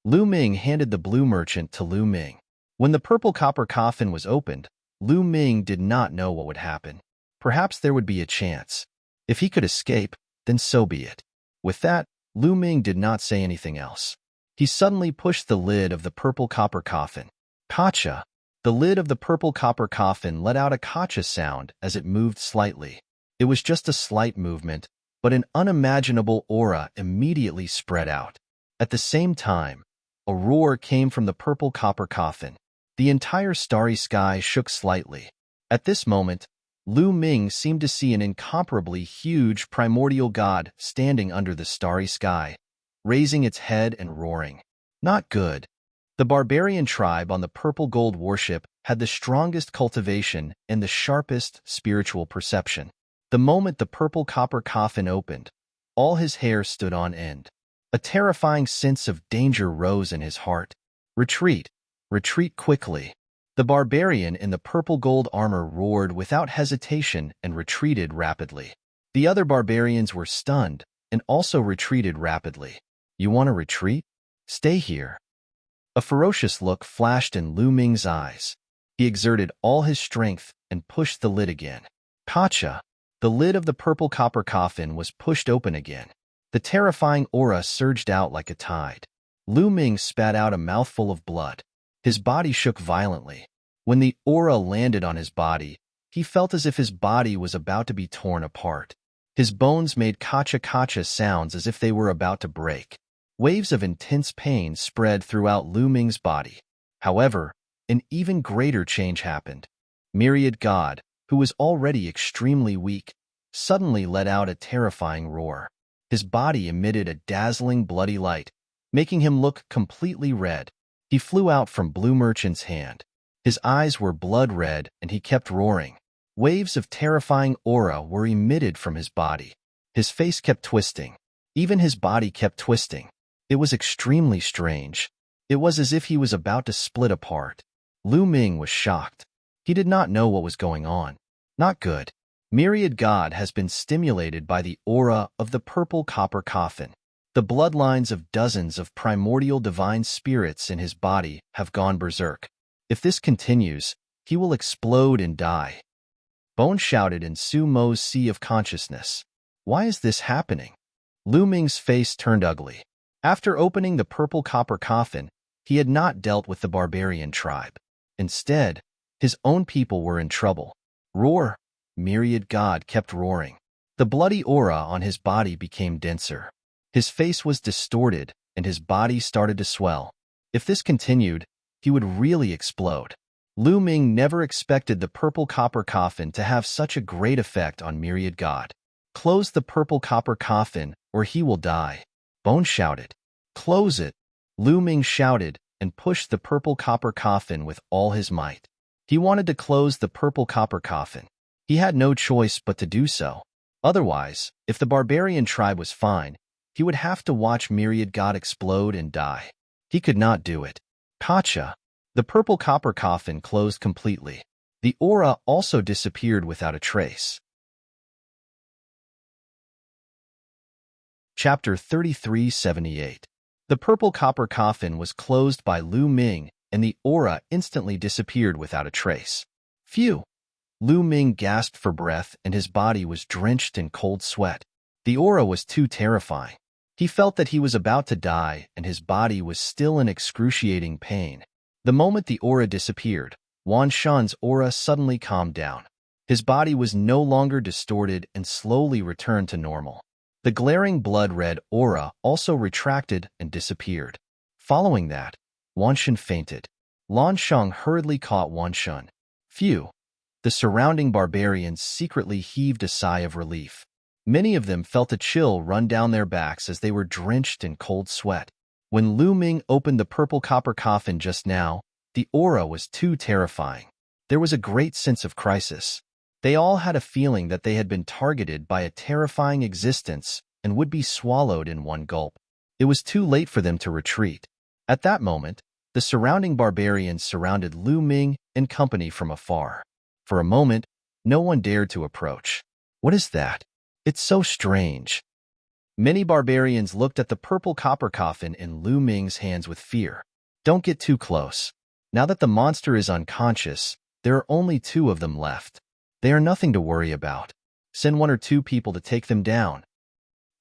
Lu Ming handed the blue merchant to Lu Ming. When the purple copper coffin was opened, Lu Ming did not know what would happen. Perhaps there would be a chance. If he could escape, then so be it. With that, Lu Ming did not say anything else. He suddenly pushed the lid of the purple copper coffin. Kacha! The lid of the purple copper coffin let out a kacha sound as it moved slightly. It was just a slight movement, but an unimaginable aura immediately spread out. At the same time, a roar came from the purple copper coffin. The entire starry sky shook slightly. At this moment, Lu Ming seemed to see an incomparably huge primordial god standing under the starry sky, raising its head and roaring. Not good. The barbarian tribe on the purple gold warship had the strongest cultivation and the sharpest spiritual perception. The moment the purple copper coffin opened, all his hair stood on end. A terrifying sense of danger rose in his heart. Retreat! Retreat quickly! The barbarian in the purple gold armor roared without hesitation and retreated rapidly. The other barbarians were stunned and also retreated rapidly. You want to retreat? Stay here. A ferocious look flashed in Lu Ming's eyes. He exerted all his strength and pushed the lid again. Kacha! The lid of the purple copper coffin was pushed open again. The terrifying aura surged out like a tide. Lu Ming spat out a mouthful of blood. His body shook violently. When the aura landed on his body, he felt as if his body was about to be torn apart. His bones made kacha-kacha sounds as if they were about to break. Waves of intense pain spread throughout Lu Ming's body. However, an even greater change happened. Myriad God, who was already extremely weak, suddenly let out a terrifying roar. His body emitted a dazzling bloody light, making him look completely red. He flew out from Blue Merchant's hand. His eyes were blood red and he kept roaring. Waves of terrifying aura were emitted from his body. His face kept twisting. Even his body kept twisting. It was extremely strange. It was as if he was about to split apart. Lu Ming was shocked. He did not know what was going on. Not good. Myriad God has been stimulated by the aura of the purple copper coffin. The bloodlines of dozens of primordial divine spirits in his body have gone berserk. If this continues, he will explode and die. Bone shouted in Su Mo's sea of consciousness. Why is this happening? Lu Ming's face turned ugly. After opening the purple copper coffin, he had not dealt with the barbarian tribe. Instead, his own people were in trouble. Roar! Myriad God kept roaring. The bloody aura on his body became denser. His face was distorted, and his body started to swell. If this continued, he would really explode. Lu Ming never expected the purple copper coffin to have such a great effect on Myriad God. Close the purple copper coffin, or he will die. Bone shouted. Close it! Lu Ming shouted and pushed the purple copper coffin with all his might. He wanted to close the purple copper coffin. He had no choice but to do so. Otherwise, if the barbarian tribe was fine, he would have to watch Myriad God explode and die. He could not do it. Kacha! The purple copper coffin closed completely. The aura also disappeared without a trace. Chapter 3378. The purple copper coffin was closed by Lu Ming, and the aura instantly disappeared without a trace. Phew! Lu Ming gasped for breath and his body was drenched in cold sweat. The aura was too terrifying. He felt that he was about to die and his body was still in excruciating pain. The moment the aura disappeared, Wan Shan's aura suddenly calmed down. His body was no longer distorted and slowly returned to normal. The glaring blood-red aura also retracted and disappeared. Following that, Wan Shan fainted. Lan Shang hurriedly caught Wan Shan. Phew! The surrounding barbarians secretly heaved a sigh of relief. Many of them felt a chill run down their backs as they were drenched in cold sweat. When Lu Ming opened the purple copper coffin just now, the aura was too terrifying. There was a great sense of crisis. They all had a feeling that they had been targeted by a terrifying existence and would be swallowed in one gulp. It was too late for them to retreat. At that moment, the surrounding barbarians surrounded Lu Ming and company from afar. For a moment, no one dared to approach. What is that? It's so strange. Many barbarians looked at the purple copper coffin in Lu Ming's hands with fear. Don't get too close. Now that the monster is unconscious, there are only 2 of them left. They are nothing to worry about. Send 1 or 2 people to take them down.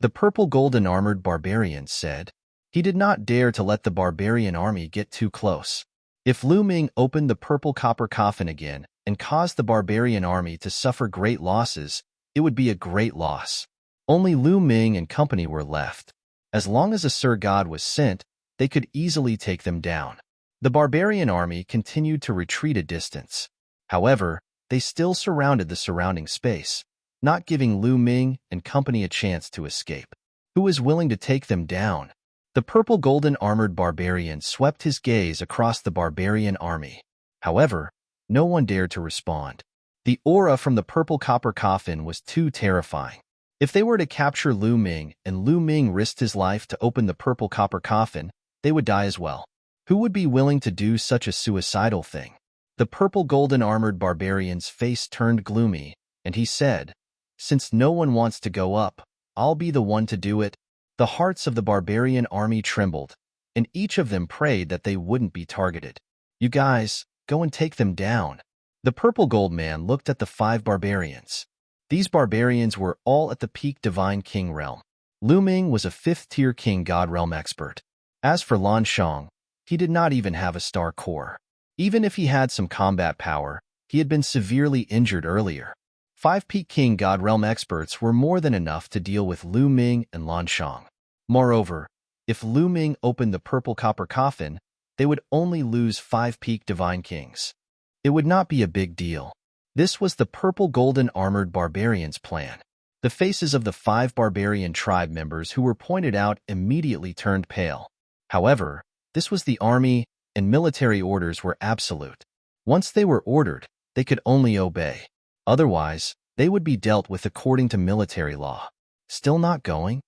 The purple golden armored barbarian said. He did not dare to let the barbarian army get too close. If Lu Ming opened the purple copper coffin again and caused the barbarian army to suffer great losses, it would be a great loss. Only Lu Ming and company were left. As long as a Sir God was sent, they could easily take them down. The barbarian army continued to retreat a distance. However, they still surrounded the surrounding space, not giving Lu Ming and company a chance to escape. Who was willing to take them down? The purple golden armored barbarian swept his gaze across the barbarian army. However, no one dared to respond. The aura from the purple copper coffin was too terrifying. If they were to capture Lu Ming and Lu Ming risked his life to open the purple copper coffin, they would die as well. Who would be willing to do such a suicidal thing? The purple golden armored barbarian's face turned gloomy, and he said, "Since no one wants to go up, I'll be the one to do it." The hearts of the barbarian army trembled, and each of them prayed that they wouldn't be targeted. "You guys, go and take them down." The purple gold man looked at the 5 barbarians. These barbarians were all at the peak divine king realm. Lu Ming was a 5th-tier king god realm expert. As for Lan Shang, he did not even have a star core. Even if he had some combat power, he had been severely injured earlier. 5 peak king god realm experts were more than enough to deal with Lu Ming and Lan Shang. Moreover, if Lu Ming opened the purple copper coffin, they would only lose 5 peak divine kings. It would not be a big deal. This was the purple golden armored barbarian's plan. The faces of the 5 barbarian tribe members who were pointed out immediately turned pale. However, this was the army, and military orders were absolute. Once they were ordered, they could only obey. Otherwise, they would be dealt with according to military law. Still not going?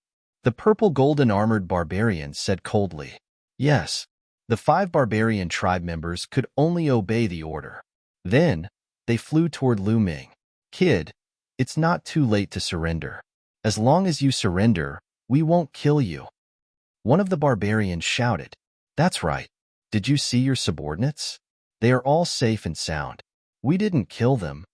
The purple golden armored barbarian said coldly. Yes. The 5 barbarian tribe members could only obey the order. Then, they flew toward Lu Ming. "Kid, it's not too late to surrender. As long as you surrender, we won't kill you." One of the barbarians shouted. "That's right. Did you see your subordinates? They are all safe and sound. We didn't kill them."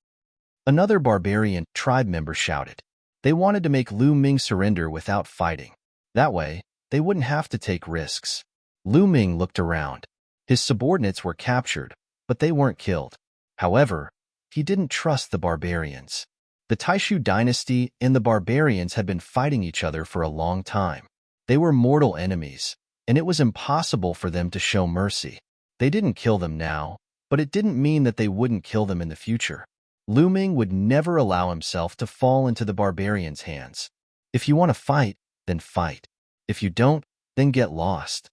Another barbarian tribe member shouted. They wanted to make Lu Ming surrender without fighting. That way, they wouldn't have to take risks. Lu Ming looked around. His subordinates were captured, but they weren't killed. However, he didn't trust the barbarians. The Taishu dynasty and the barbarians had been fighting each other for a long time. They were mortal enemies, and it was impossible for them to show mercy. They didn't kill them now, but it didn't mean that they wouldn't kill them in the future. Lu Ming would never allow himself to fall into the barbarians' hands. If you want to fight, then fight. If you don't, then get lost.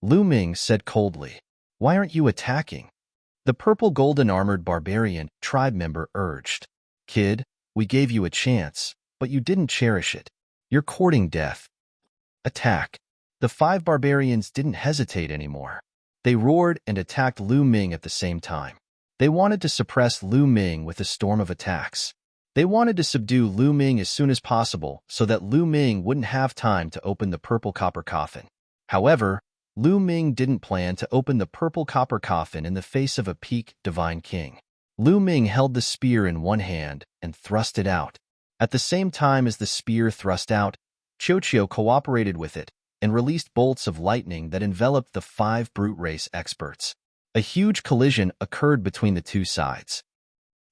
Lu Ming said coldly. "Why aren't you attacking?" The purple golden armored barbarian tribe member urged. "Kid, we gave you a chance, but you didn't cherish it. You're courting death. Attack." The 5 barbarians didn't hesitate anymore. They roared and attacked Lu Ming at the same time. They wanted to suppress Lu Ming with a storm of attacks. They wanted to subdue Lu Ming as soon as possible so that Lu Ming wouldn't have time to open the purple copper coffin. However, Lu Ming didn't plan to open the purple copper coffin in the face of a peak divine king. Lu Ming held the spear in one hand and thrust it out. At the same time as the spear thrust out, Qiuqiu cooperated with it and released bolts of lightning that enveloped the 5 brute race experts. A huge collision occurred between the 2 sides.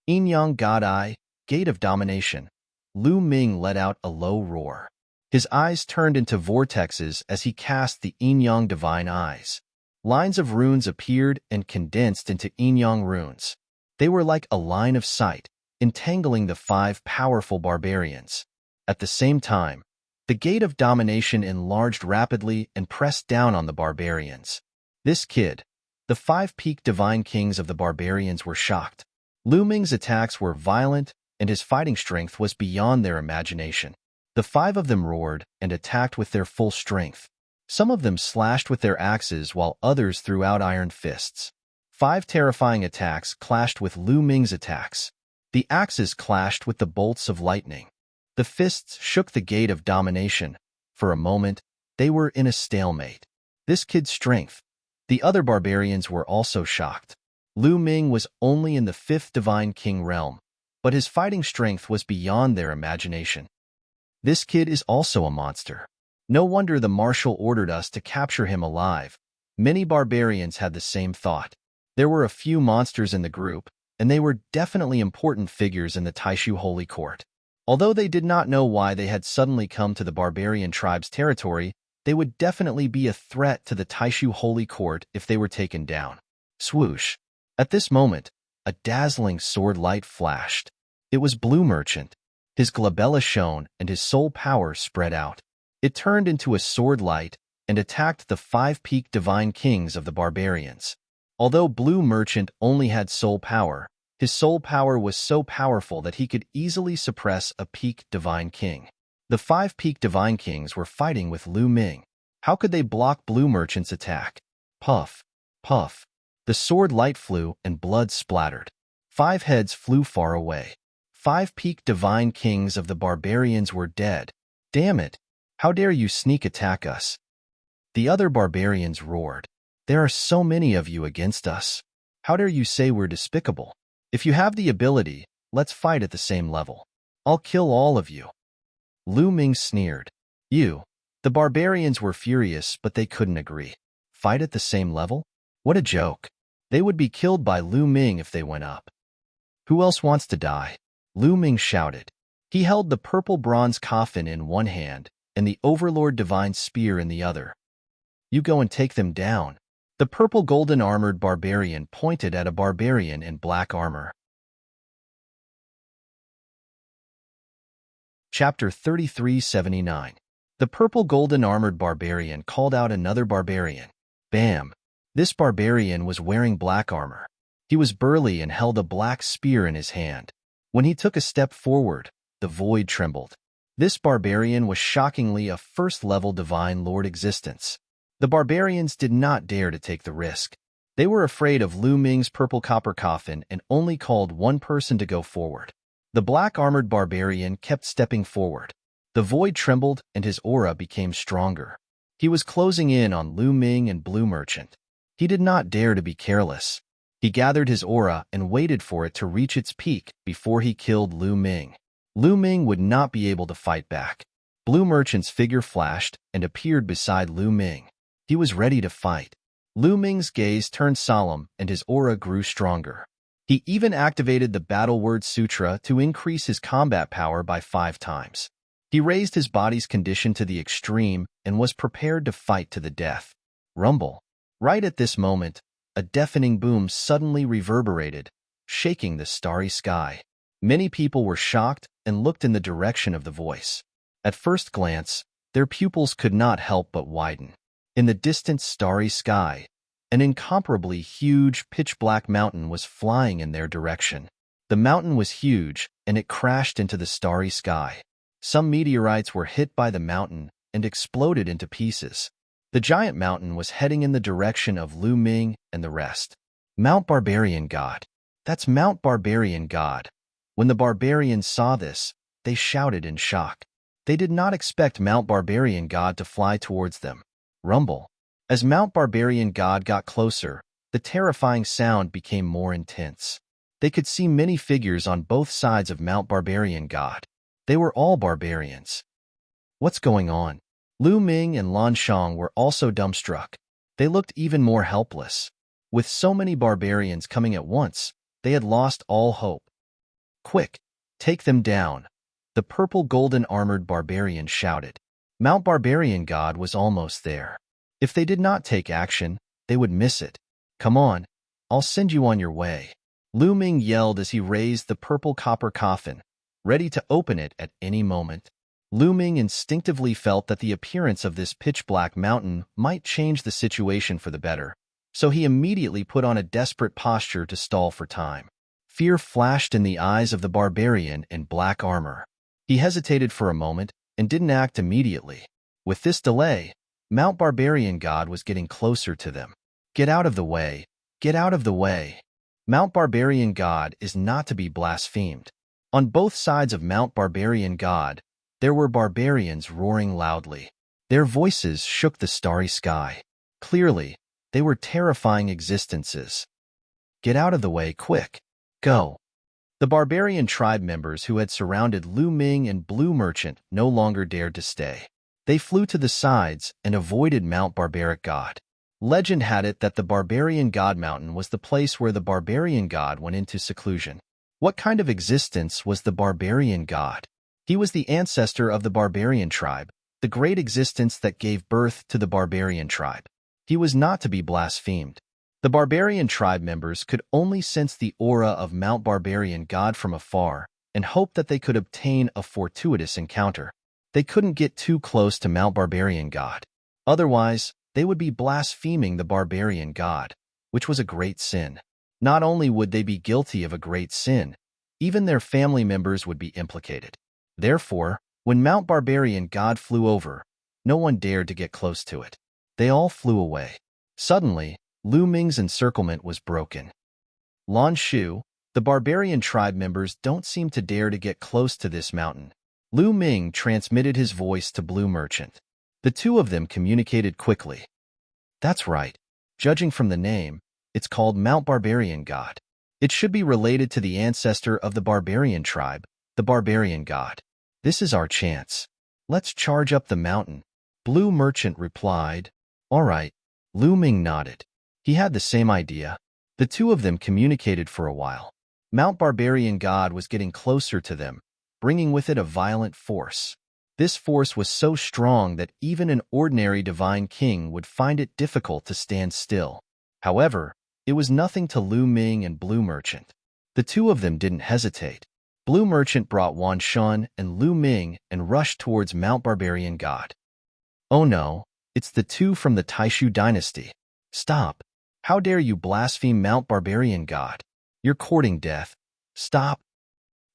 Yin-Yang God Eye, Gate of Domination. Lu Ming let out a low roar. His eyes turned into vortexes as he cast the Yin-Yang Divine Eyes. Lines of runes appeared and condensed into Yin-Yang runes. They were like a line of sight, entangling the 5 powerful barbarians. At the same time, the gate of domination enlarged rapidly and pressed down on the barbarians. This kid, the five peak divine kings of the barbarians, were shocked. Lu Ming's attacks were violent, and his fighting strength was beyond their imagination. The five of them roared and attacked with their full strength. Some of them slashed with their axes while others threw out iron fists. 5 terrifying attacks clashed with Lu Ming's attacks. The axes clashed with the bolts of lightning. The fists shook the gate of domination. For a moment, they were in a stalemate. This kid's strength. The other barbarians were also shocked. Lu Ming was only in the 5th divine king realm, but his fighting strength was beyond their imagination. This kid is also a monster. No wonder the marshal ordered us to capture him alive. Many barbarians had the same thought. There were a few monsters in the group, and they were definitely important figures in the Taishu Holy Court. Although they did not know why they had suddenly come to the barbarian tribe's territory, they would definitely be a threat to the Taishu Holy Court if they were taken down. Swoosh! At this moment, a dazzling sword light flashed. It was Blue Merchant. His glabella shone and his soul power spread out. It turned into a sword light and attacked the 5 peak divine kings of the barbarians. Although Blue Merchant only had soul power, his soul power was so powerful that he could easily suppress a peak divine king. The 5 peak divine kings were fighting with Lu Ming. How could they block Blue Merchant's attack? Puff, puff. The sword light flew and blood splattered. 5 heads flew far away. 5 peak divine kings of the barbarians were dead. Damn it! How dare you sneak attack us? The other barbarians roared. There are so many of you against us. How dare you say we're despicable? If you have the ability, let's fight at the same level. I'll kill all of you. Lu Ming sneered. You. The barbarians were furious, but they couldn't agree. Fight at the same level? What a joke. They would be killed by Lu Ming if they went up. Who else wants to die? Lu Ming shouted. He held the purple bronze coffin in one hand and the Overlord Divine Spear in the other. You go and take them down. The purple golden armored barbarian pointed at a barbarian in black armor. Chapter 3379. The purple golden armored barbarian called out another barbarian. Bam! This barbarian was wearing black armor. He was burly and held a black spear in his hand. When he took a step forward, the void trembled. This barbarian was shockingly a first-level divine lord existence. The barbarians did not dare to take the risk. They were afraid of Lu Ming's purple copper coffin and only called one person to go forward. The black-armored barbarian kept stepping forward. The void trembled and his aura became stronger. He was closing in on Lu Ming and Blue Merchant. He did not dare to be careless. He gathered his aura and waited for it to reach its peak before he killed Lu Ming. Lu Ming would not be able to fight back. Blue Merchant's figure flashed and appeared beside Lu Ming. He was ready to fight. Lu Ming's gaze turned solemn and his aura grew stronger. He even activated the Battle Word Sutra to increase his combat power by 5 times. He raised his body's condition to the extreme and was prepared to fight to the death. Rumble. Right at this moment, a deafening boom suddenly reverberated, shaking the starry sky. Many people were shocked and looked in the direction of the voice. At first glance, their pupils could not help but widen. In the distant starry sky, an incomparably huge pitch-black mountain was flying in their direction. The mountain was huge, and it crashed into the starry sky. Some meteorites were hit by the mountain and exploded into pieces. The giant mountain was heading in the direction of Lu Ming and the rest. Mount Barbarian God. That's Mount Barbarian God. When the barbarians saw this, they shouted in shock. They did not expect Mount Barbarian God to fly towards them. Rumble. As Mount Barbarian God got closer, the terrifying sound became more intense. They could see many figures on both sides of Mount Barbarian God. They were all barbarians. What's going on? Lu Ming and Lan Shang were also dumbstruck. They looked even more helpless. With so many barbarians coming at once, they had lost all hope. Quick, take them down, the purple golden armored barbarian shouted. Mount Barbarian God was almost there. If they did not take action, they would miss it. Come on, I'll send you on your way. Lu Ming yelled as he raised the purple copper coffin, ready to open it at any moment. Lu Ming instinctively felt that the appearance of this pitch-black mountain might change the situation for the better, so he immediately put on a desperate posture to stall for time. Fear flashed in the eyes of the barbarian in black armor. He hesitated for a moment and didn't act immediately. With this delay, Mount Barbarian God was getting closer to them. Get out of the way! Get out of the way! Mount Barbarian God is not to be blasphemed. On both sides of Mount Barbarian God, there were barbarians roaring loudly. Their voices shook the starry sky. Clearly, they were terrifying existences. Get out of the way, quick! Go! The barbarian tribe members who had surrounded Lu Ming and Blue Merchant no longer dared to stay. They flew to the sides and avoided Mount Barbaric God. Legend had it that the Barbarian God Mountain was the place where the Barbarian God went into seclusion. What kind of existence was the Barbarian God? He was the ancestor of the Barbarian tribe, the great existence that gave birth to the Barbarian tribe. He was not to be blasphemed. The Barbarian tribe members could only sense the aura of Mount Barbarian God from afar and hope that they could obtain a fortuitous encounter. They couldn't get too close to Mount Barbarian God. Otherwise, they would be blaspheming the Barbarian God, which was a great sin. Not only would they be guilty of a great sin, even their family members would be implicated. Therefore, when Mount Barbarian God flew over, no one dared to get close to it. They all flew away. Suddenly, Lu Ming's encirclement was broken. Lan Shu, the barbarian tribe members don't seem to dare to get close to this mountain. Lu Ming transmitted his voice to Blue Merchant. The two of them communicated quickly. That's right. Judging from the name, it's called Mount Barbarian God. It should be related to the ancestor of the barbarian tribe, the Barbarian God. This is our chance. Let's charge up the mountain. Blue Merchant replied. All right. Lu Ming nodded. He had the same idea. The two of them communicated for a while. Mount Barbarian God was getting closer to them, bringing with it a violent force. This force was so strong that even an ordinary divine king would find it difficult to stand still. However, it was nothing to Lu Ming and Blue Merchant. The two of them didn't hesitate. Blue Merchant brought Wan Shun and Lu Ming and rushed towards Mount Barbarian God. Oh no, it's the two from the Taishu dynasty. Stop. How dare you blaspheme Mount Barbarian God? You're courting death. Stop.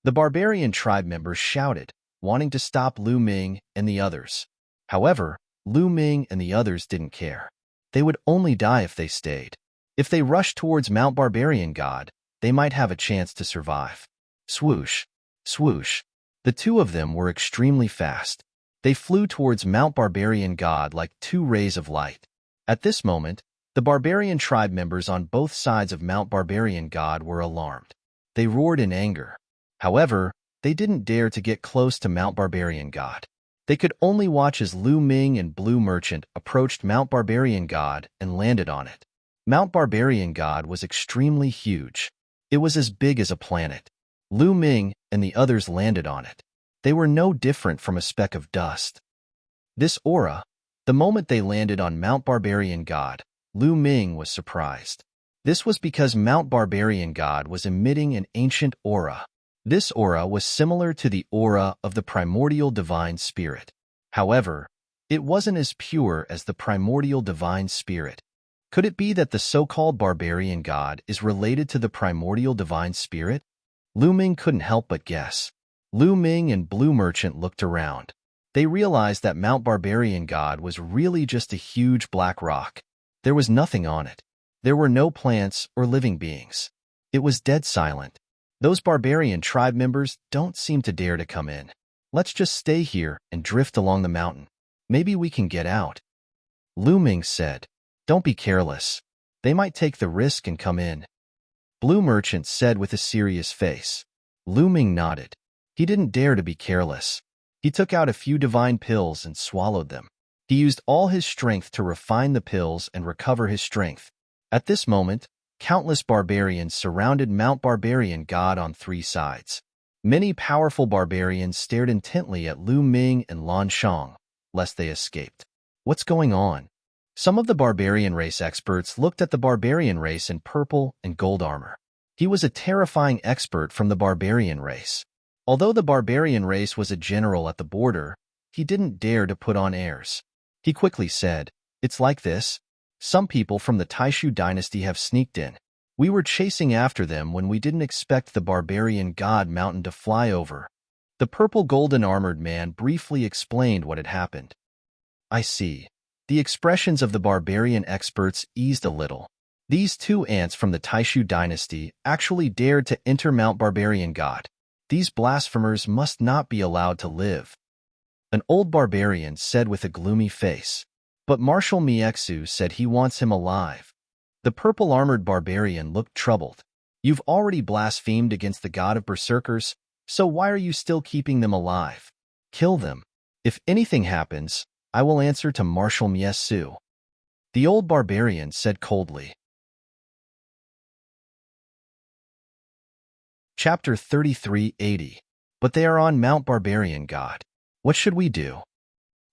The barbarian tribe members shouted, wanting to stop Lu Ming and the others. However, Lu Ming and the others didn't care. They would only die if they stayed. If they rushed towards Mount Barbarian God, they might have a chance to survive. Swoosh, swoosh. The two of them were extremely fast. They flew towards Mount Barbarian God like two rays of light. At this moment, the barbarian tribe members on both sides of Mount Barbarian God were alarmed. They roared in anger. However, they didn't dare to get close to Mount Barbarian God. They could only watch as Lu Ming and Blue Merchant approached Mount Barbarian God and landed on it. Mount Barbarian God was extremely huge. It was as big as a planet. Lu Ming and the others landed on it. They were no different from a speck of dust. This aura, the moment they landed on Mount Barbarian God, Lu Ming was surprised. This was because Mount Barbarian God was emitting an ancient aura. This aura was similar to the aura of the primordial divine spirit. However, it wasn't as pure as the primordial divine spirit. Could it be that the so-called Barbarian God is related to the primordial divine spirit? Lu Ming couldn't help but guess. Lu Ming and Blue Merchant looked around. They realized that Mount Barbarian God was really just a huge black rock. There was nothing on it. There were no plants or living beings. It was dead silent. Those barbarian tribe members don't seem to dare to come in. Let's just stay here and drift along the mountain. Maybe we can get out. Lu Ming said, Don't be careless. They might take the risk and come in. Blue Merchant said with a serious face. Lu Ming nodded. He didn't dare to be careless. He took out a few divine pills and swallowed them. He used all his strength to refine the pills and recover his strength. At this moment, countless barbarians surrounded Mount Barbarian God on three sides. Many powerful barbarians stared intently at Lu Ming and Lan Shang, lest they escaped. What's going on? Some of the barbarian race experts looked at the barbarian race in purple and gold armor. He was a terrifying expert from the barbarian race. Although the barbarian race was a general at the border, he didn't dare to put on airs. He quickly said, "It's like this. Some people from the Taishu dynasty have sneaked in. We were chasing after them when we didn't expect the barbarian god mountain to fly over." The purple golden armored man briefly explained what had happened. "I see." The expressions of the barbarian experts eased a little. These two ants from the Taishu dynasty actually dared to enter Mount Barbarian God. These blasphemers must not be allowed to live. An old barbarian said with a gloomy face. But Marshal Miexu said he wants him alive. The purple-armored barbarian looked troubled. "You've already blasphemed against the god of berserkers, so why are you still keeping them alive? Kill them. If anything happens, I will answer to Marshal Miexu." The old barbarian said coldly. Chapter 3380. But they are on Mount Barbarian God. What should we do?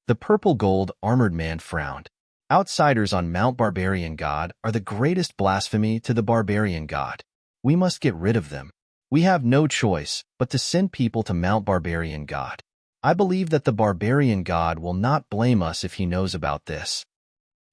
The purple gold armored man frowned. Outsiders on Mount Barbarian God are the greatest blasphemy to the barbarian god. We must get rid of them. We have no choice but to send people to Mount Barbarian God. I believe that the barbarian god will not blame us if he knows about this.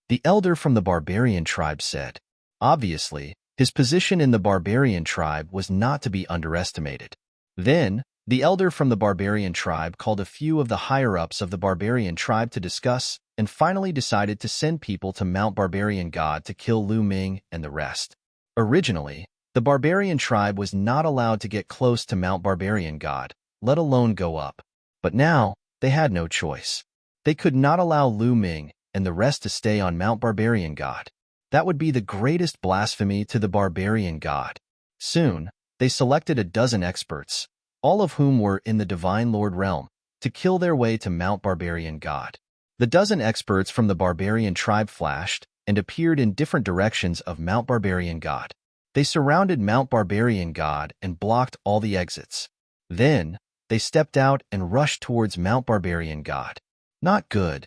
The elder from the barbarian tribe said. Obviously, his position in the barbarian tribe was not to be underestimated. Then, the elder from the barbarian tribe called a few of the higher-ups of the barbarian tribe to discuss and finally decided to send people to Mount Barbarian God to kill Lu Ming and the rest. Originally, the barbarian tribe was not allowed to get close to Mount Barbarian God, let alone go up. But now, they had no choice. They could not allow Lu Ming and the rest to stay on Mount Barbarian God. That would be the greatest blasphemy to the barbarian god. Soon, they selected a dozen experts, all of whom were in the Divine Lord realm, to kill their way to Mount Barbarian God. The dozen experts from the barbarian tribe flashed and appeared in different directions of Mount Barbarian God. They surrounded Mount Barbarian God and blocked all the exits. Then, they stepped out and rushed towards Mount Barbarian God. Not good.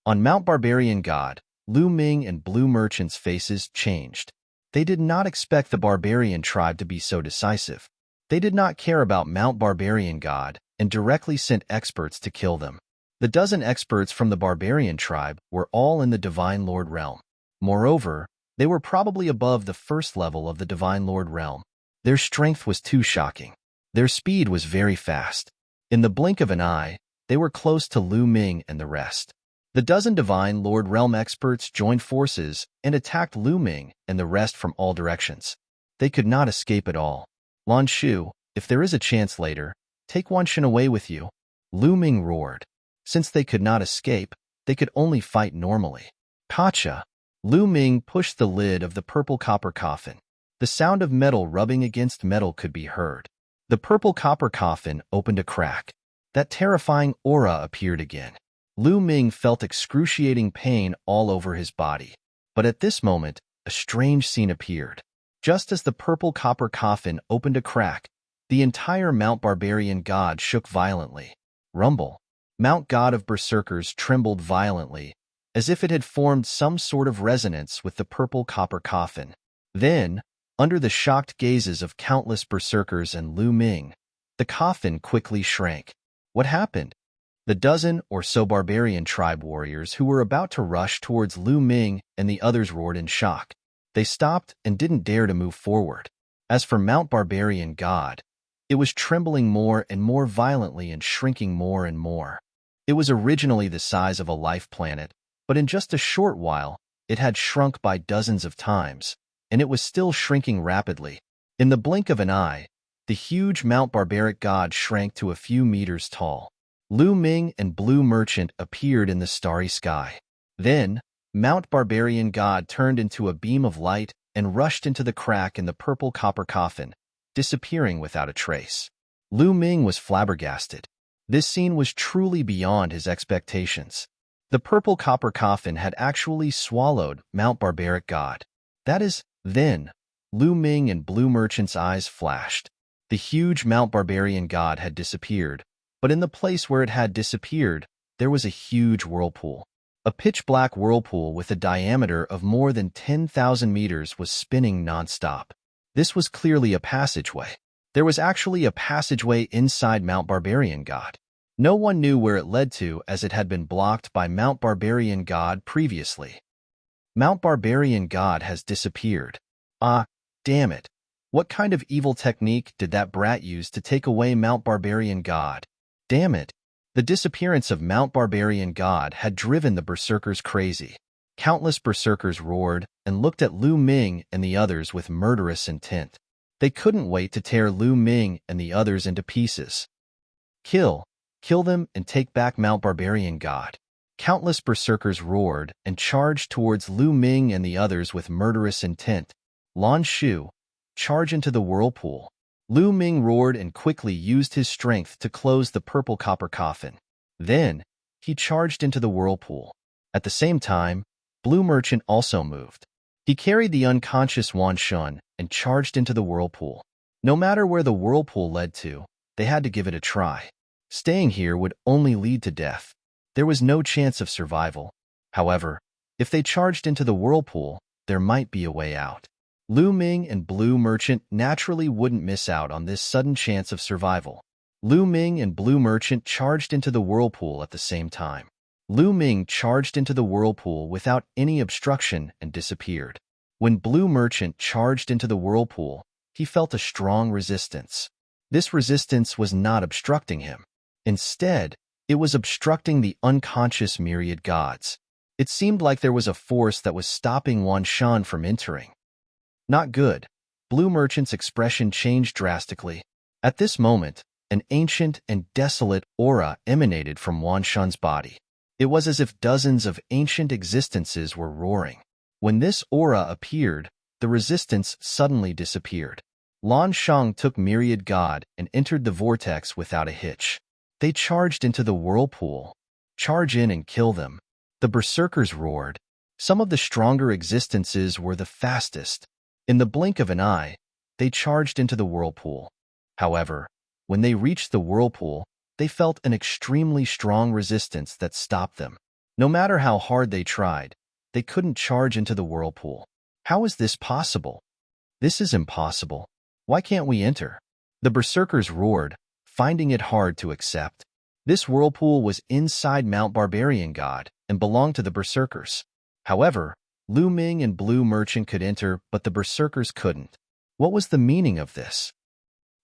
On Mount Barbarian God, Lu Ming and Blue Merchant's faces changed. They did not expect the barbarian tribe to be so decisive. They did not care about Mount Barbarian God and directly sent experts to kill them. The dozen experts from the barbarian tribe were all in the Divine Lord realm. Moreover, they were probably above the first level of the Divine Lord realm. Their strength was too shocking. Their speed was very fast. In the blink of an eye, they were close to Lu Ming and the rest. The dozen Divine Lord realm experts joined forces and attacked Lu Ming and the rest from all directions. They could not escape at all. "Lan Shu, if there is a chance later, take Wanshin away with you," Lu Ming roared. Since they could not escape, they could only fight normally. "Gotcha!" Lu Ming pushed the lid of the purple copper coffin. The sound of metal rubbing against metal could be heard. The purple copper coffin opened a crack. That terrifying aura appeared again. Lu Ming felt excruciating pain all over his body. But at this moment, a strange scene appeared. Just as the purple copper coffin opened a crack, the entire Mount Barbarian God shook violently. Rumble. Mount God of Berserkers trembled violently, as if it had formed some sort of resonance with the purple copper coffin. Then, under the shocked gazes of countless berserkers and Lu Ming, the coffin quickly shrank. What happened? The dozen or so barbarian tribe warriors who were about to rush towards Lu Ming and the others roared in shock. They stopped and didn't dare to move forward. As for Mount Barbarian God, it was trembling more and more violently and shrinking more and more. It was originally the size of a life planet, but in just a short while, it had shrunk by dozens of times, and it was still shrinking rapidly. In the blink of an eye, the huge Mount Barbaric God shrank to a few meters tall. Lu Ming and Blue Merchant appeared in the starry sky. Then, Mount Barbarian God turned into a beam of light and rushed into the crack in the purple copper coffin, disappearing without a trace. Lu Ming was flabbergasted. This scene was truly beyond his expectations. The purple copper coffin had actually swallowed Mount Barbaric God. That is, then, Lu Ming and Blue Merchant's eyes flashed. The huge Mount Barbarian God had disappeared, but in the place where it had disappeared, there was a huge whirlpool. A pitch-black whirlpool with a diameter of more than 10,000 meters was spinning non-stop. This was clearly a passageway. There was actually a passageway inside Mount Barbarian God. No one knew where it led to as it had been blocked by Mount Barbarian God previously. Mount Barbarian God has disappeared. Ah, damn it. What kind of evil technique did that brat use to take away Mount Barbarian God? Damn it. The disappearance of Mount Barbarian God had driven the berserkers crazy. Countless berserkers roared and looked at Lu Ming and the others with murderous intent. They couldn't wait to tear Lu Ming and the others into pieces. Kill them and take back Mount Barbarian God. Countless berserkers roared and charged towards Lu Ming and the others with murderous intent. Lan Shu, charge into the whirlpool. Lu Ming roared and quickly used his strength to close the purple copper coffin. Then, he charged into the whirlpool. At the same time, Blue Merchant also moved. He carried the unconscious Wan Shun and charged into the whirlpool. No matter where the whirlpool led to, they had to give it a try. Staying here would only lead to death. There was no chance of survival. However, if they charged into the whirlpool, there might be a way out. Lu Ming and Blue Merchant naturally wouldn't miss out on this sudden chance of survival. Lu Ming and Blue Merchant charged into the whirlpool at the same time. Lu Ming charged into the whirlpool without any obstruction and disappeared. When Blue Merchant charged into the whirlpool, he felt a strong resistance. This resistance was not obstructing him. Instead, it was obstructing the unconscious myriad gods. It seemed like there was a force that was stopping Wan Shan from entering. Not good. Blue Merchant's expression changed drastically. At this moment, an ancient and desolate aura emanated from Wan Shan's body. It was as if dozens of ancient existences were roaring. When this aura appeared, the resistance suddenly disappeared. Lan Shang took Myriad God and entered the vortex without a hitch. They charged into the whirlpool. Charge in and kill them. The berserkers roared. Some of the stronger existences were the fastest. In the blink of an eye, they charged into the whirlpool. However, when they reached the whirlpool, they felt an extremely strong resistance that stopped them. No matter how hard they tried, they couldn't charge into the whirlpool. How is this possible? This is impossible. Why can't we enter? The berserkers roared, finding it hard to accept. This whirlpool was inside Mount Barbarian God and belonged to the berserkers. However, Lu Ming and Blue Merchant could enter, but the berserkers couldn't. What was the meaning of this?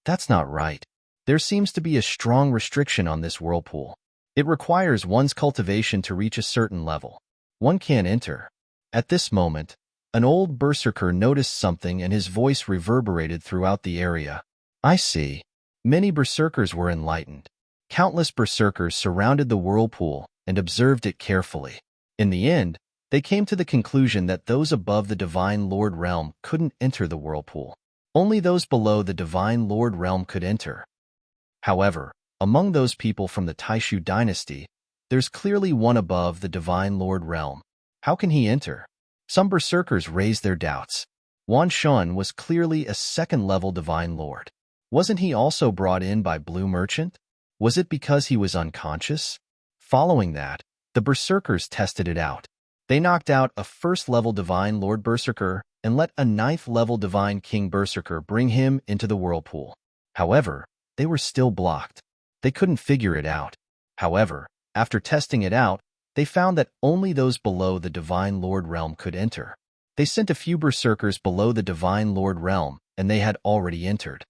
That's not right. There seems to be a strong restriction on this whirlpool. It requires one's cultivation to reach a certain level. One can't enter. At this moment, an old berserker noticed something and his voice reverberated throughout the area. I see. Many berserkers were enlightened. Countless berserkers surrounded the whirlpool and observed it carefully. In the end, they came to the conclusion that those above the Divine Lord Realm couldn't enter the whirlpool. Only those below the Divine Lord Realm could enter. However, among those people from the Taishu dynasty, there's clearly one above the Divine Lord Realm. How can he enter? Some berserkers raised their doubts. Wan Shun was clearly a second-level Divine Lord. Wasn't he also brought in by Blue Merchant? Was it because he was unconscious? Following that, the berserkers tested it out. They knocked out a first-level Divine Lord Berserker and let a ninth-level Divine King Berserker bring him into the whirlpool. However, they were still blocked. They couldn't figure it out. However, after testing it out, they found that only those below the Divine Lord Realm could enter. They sent a few berserkers below the Divine Lord Realm, and they had already entered.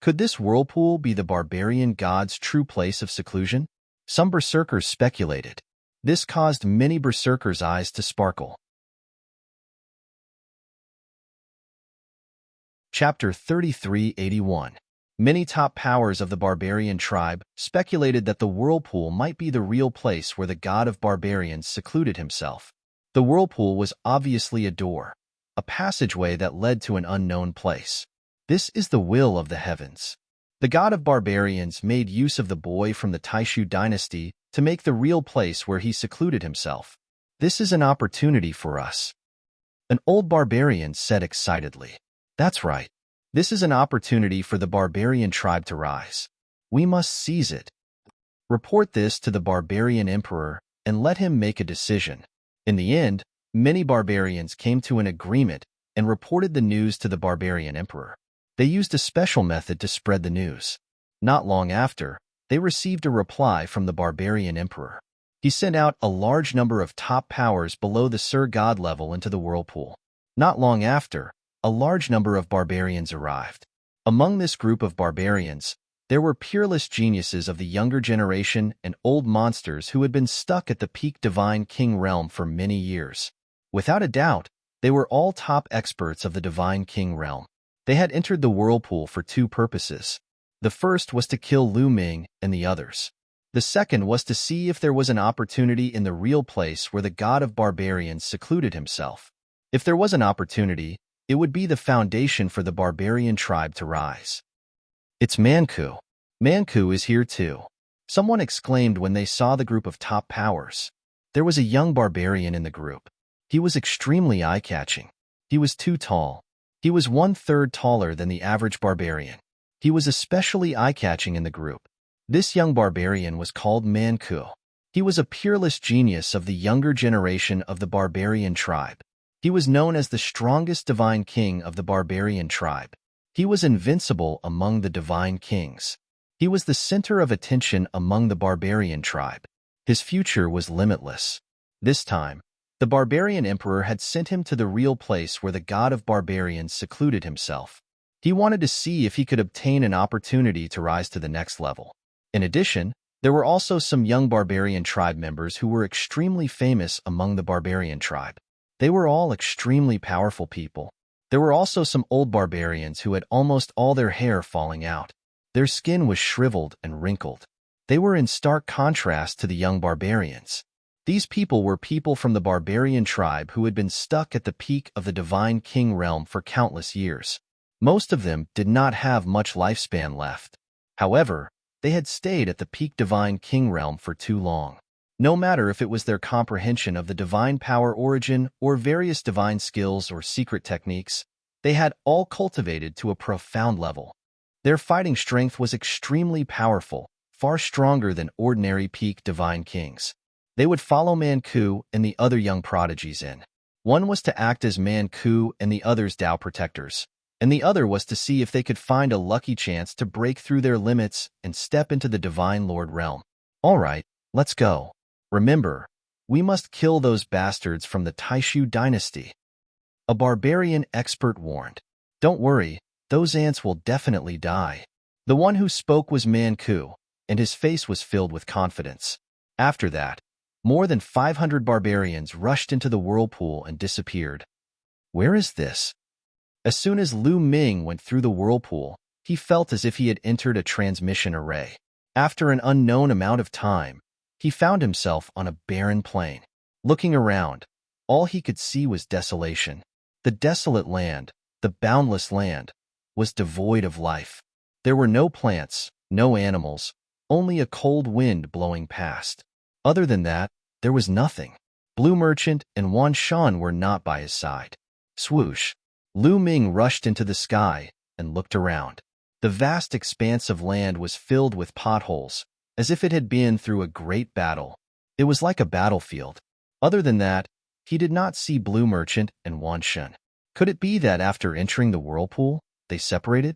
Could this whirlpool be the barbarian god's true place of seclusion? Some berserkers speculated. This caused many berserkers' eyes to sparkle. Chapter 3381. Many top powers of the barbarian tribe speculated that the whirlpool might be the real place where the god of barbarians secluded himself. The whirlpool was obviously a door, a passageway that led to an unknown place. This is the will of the heavens. The god of barbarians made use of the boy from the Taishu dynasty to make the real place where he secluded himself. This is an opportunity for us. An old barbarian said excitedly. That's right. This is an opportunity for the barbarian tribe to rise. We must seize it. Report this to the barbarian emperor and let him make a decision. In the end, many barbarians came to an agreement and reported the news to the barbarian emperor. They used a special method to spread the news. Not long after, they received a reply from the barbarian emperor. He sent out a large number of top powers below the Sir God level into the whirlpool. Not long after, a large number of barbarians arrived. Among this group of barbarians, there were peerless geniuses of the younger generation and old monsters who had been stuck at the peak Divine King realm for many years. Without a doubt, they were all top experts of the Divine King realm. They had entered the whirlpool for two purposes. The first was to kill Lu Ming and the others. The second was to see if there was an opportunity in the real place where the god of barbarians secluded himself. If there was an opportunity, it would be the foundation for the barbarian tribe to rise. It's Manku. Manku is here too. Someone exclaimed when they saw the group of top powers. There was a young barbarian in the group. He was extremely eye-catching. He was too tall. He was 1/3 taller than the average barbarian. He was especially eye-catching in the group. This young barbarian was called Manku. He was a peerless genius of the younger generation of the barbarian tribe. He was known as the strongest divine king of the barbarian tribe. He was invincible among the divine kings. He was the center of attention among the barbarian tribe. His future was limitless. This time, the barbarian emperor had sent him to the real place where the god of barbarians secluded himself. He wanted to see if he could obtain an opportunity to rise to the next level. In addition, there were also some young barbarian tribe members who were extremely famous among the barbarian tribe. They were all extremely powerful people. There were also some old barbarians who had almost all their hair falling out. Their skin was shriveled and wrinkled. They were in stark contrast to the young barbarians. These people were people from the barbarian tribe who had been stuck at the peak of the Divine King realm for countless years. Most of them did not have much lifespan left. However, they had stayed at the peak Divine King realm for too long. No matter if it was their comprehension of the divine power origin or various divine skills or secret techniques, they had all cultivated to a profound level. Their fighting strength was extremely powerful, far stronger than ordinary peak divine kings. They would follow Manku and the other young prodigies in. One was to act as Manku and the other's Tao protectors, and the other was to see if they could find a lucky chance to break through their limits and step into the Divine Lord realm. All right, let's go. Remember, we must kill those bastards from the Taishu dynasty. A barbarian expert warned. Don't worry, those ants will definitely die. The one who spoke was Manku, and his face was filled with confidence. After that, more than 500 barbarians rushed into the whirlpool and disappeared. Where is this? As soon as Lu Ming went through the whirlpool, he felt as if he had entered a transmission array. After an unknown amount of time, he found himself on a barren plain. Looking around, all he could see was desolation. The desolate land, the boundless land, was devoid of life. There were no plants, no animals, only a cold wind blowing past. Other than that, there was nothing. Blue Merchant and Wan Shan were not by his side. Swoosh! Lu Ming rushed into the sky and looked around. The vast expanse of land was filled with potholes, as if it had been through a great battle. It was like a battlefield. Other than that, he did not see Blue Merchant and Wan Shan. Could it be that after entering the whirlpool, they separated?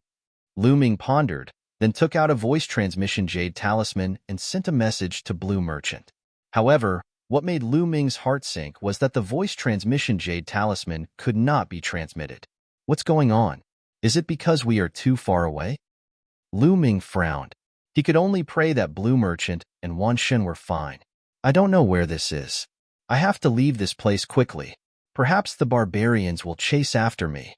Lu Ming pondered, then took out a voice transmission jade talisman and sent a message to Blue Merchant. However, what made Lu Ming's heart sink was that the voice transmission jade talisman could not be transmitted. What's going on? Is it because we are too far away? Lu Ming frowned. He could only pray that Blue Merchant and Wan Shan were fine. I don't know where this is. I have to leave this place quickly. Perhaps the barbarians will chase after me.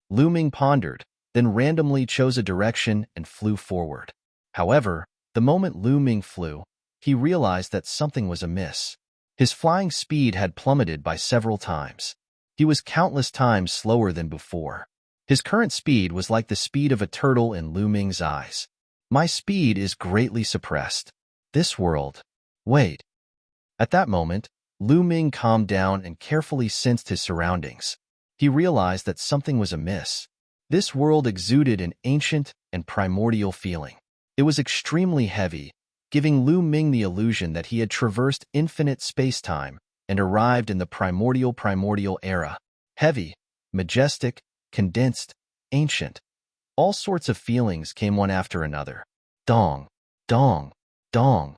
Lu Ming pondered, then randomly chose a direction and flew forward. However, the moment Lu Ming flew, he realized that something was amiss. His flying speed had plummeted by several times. He was countless times slower than before. His current speed was like the speed of a turtle in Lu Ming's eyes. My speed is greatly suppressed. This world. Wait. At that moment, Lu Ming calmed down and carefully sensed his surroundings. He realized that something was amiss. This world exuded an ancient and primordial feeling. It was extremely heavy, giving Lu Ming the illusion that he had traversed infinite space-time and arrived in the primordial era. Heavy, majestic, condensed, ancient. All sorts of feelings came one after another. Dong, Dong, dong.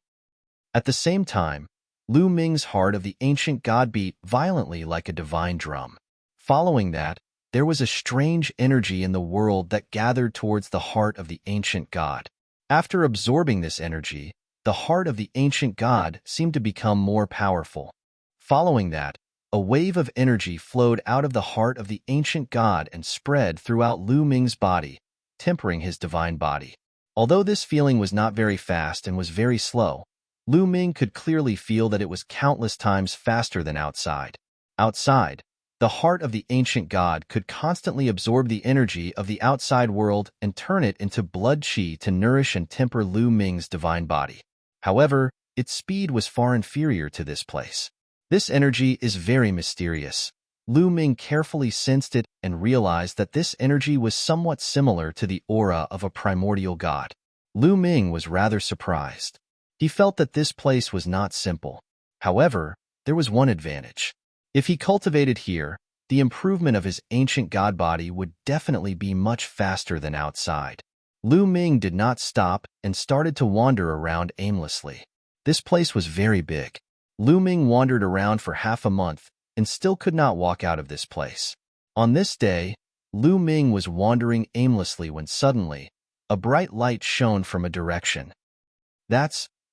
At the same time, Lu Ming's heart of the ancient god beat violently like a divine drum. Following that, there was a strange energy in the world that gathered towards the heart of the ancient god. After absorbing this energy, the heart of the ancient god seemed to become more powerful. Following that, a wave of energy flowed out of the heart of the ancient god and spread throughout Lu Ming's body, tempering his divine body. Although this feeling was not very fast and was very slow, Lu Ming could clearly feel that it was countless times faster than outside. Outside, the heart of the ancient god could constantly absorb the energy of the outside world and turn it into blood qi to nourish and temper Lu Ming's divine body. However, its speed was far inferior to this place. This energy is very mysterious. Lu Ming carefully sensed it and realized that this energy was somewhat similar to the aura of a primordial god. Lu Ming was rather surprised. He felt that this place was not simple. However, there was one advantage. If he cultivated here, the improvement of his ancient god body would definitely be much faster than outside. Lu Ming did not stop and started to wander around aimlessly. This place was very big. Lu Ming wandered around for half a month and still could not walk out of this place. On this day, Lu Ming was wandering aimlessly when suddenly, a bright light shone from a direction.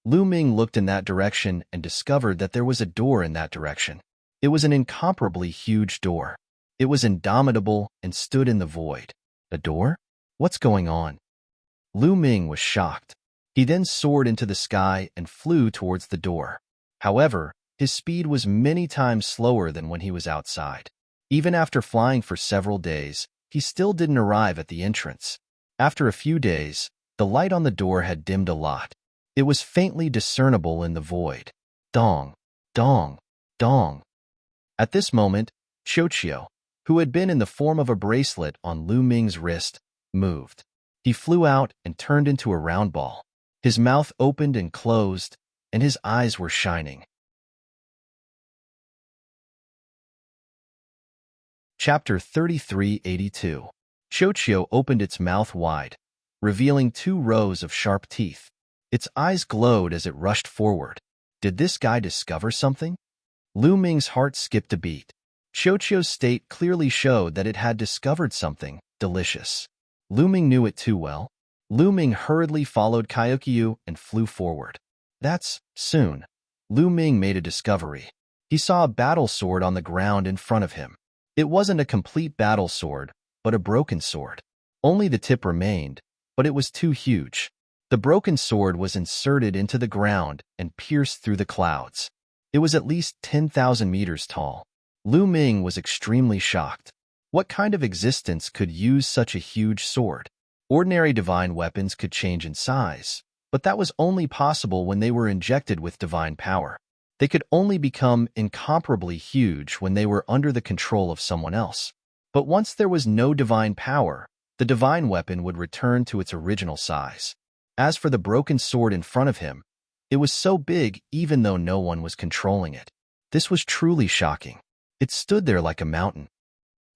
Lu Ming looked in that direction and discovered that there was a door in that direction. It was an incomparably huge door. It was indomitable and stood in the void. A door? What's going on? Lu Ming was shocked. He then soared into the sky and flew towards the door. However, his speed was many times slower than when he was outside. Even after flying for several days, he still didn't arrive at the entrance. After a few days, the light on the door had dimmed a lot. It was faintly discernible in the void. Dong, dong, dong. At this moment, Qiuqiu, who had been in the form of a bracelet on Lu Ming's wrist, moved. He flew out and turned into a round ball. His mouth opened and closed, and his eyes were shining. Chapter 3382. Qiuqiu opened its mouth wide, revealing 2 rows of sharp teeth. Its eyes glowed as it rushed forward. Did this guy discover something? Lu Ming's heart skipped a beat. Qiuqiu's state clearly showed that it had discovered something delicious. Lu Ming knew it too well. Lu Ming hurriedly followed Qiuqiu and flew forward. Soon, Lu Ming made a discovery. He saw a battle sword on the ground in front of him. It wasn't a complete battle sword, but a broken sword. Only the tip remained, but it was too huge. The broken sword was inserted into the ground and pierced through the clouds. It was at least 10,000 meters tall. Lu Ming was extremely shocked. What kind of existence could use such a huge sword? Ordinary divine weapons could change in size, but that was only possible when they were injected with divine power. They could only become incomparably huge when they were under the control of someone else. But once there was no divine power, the divine weapon would return to its original size. As for the broken sword in front of him, it was so big even though no one was controlling it. This was truly shocking. It stood there like a mountain.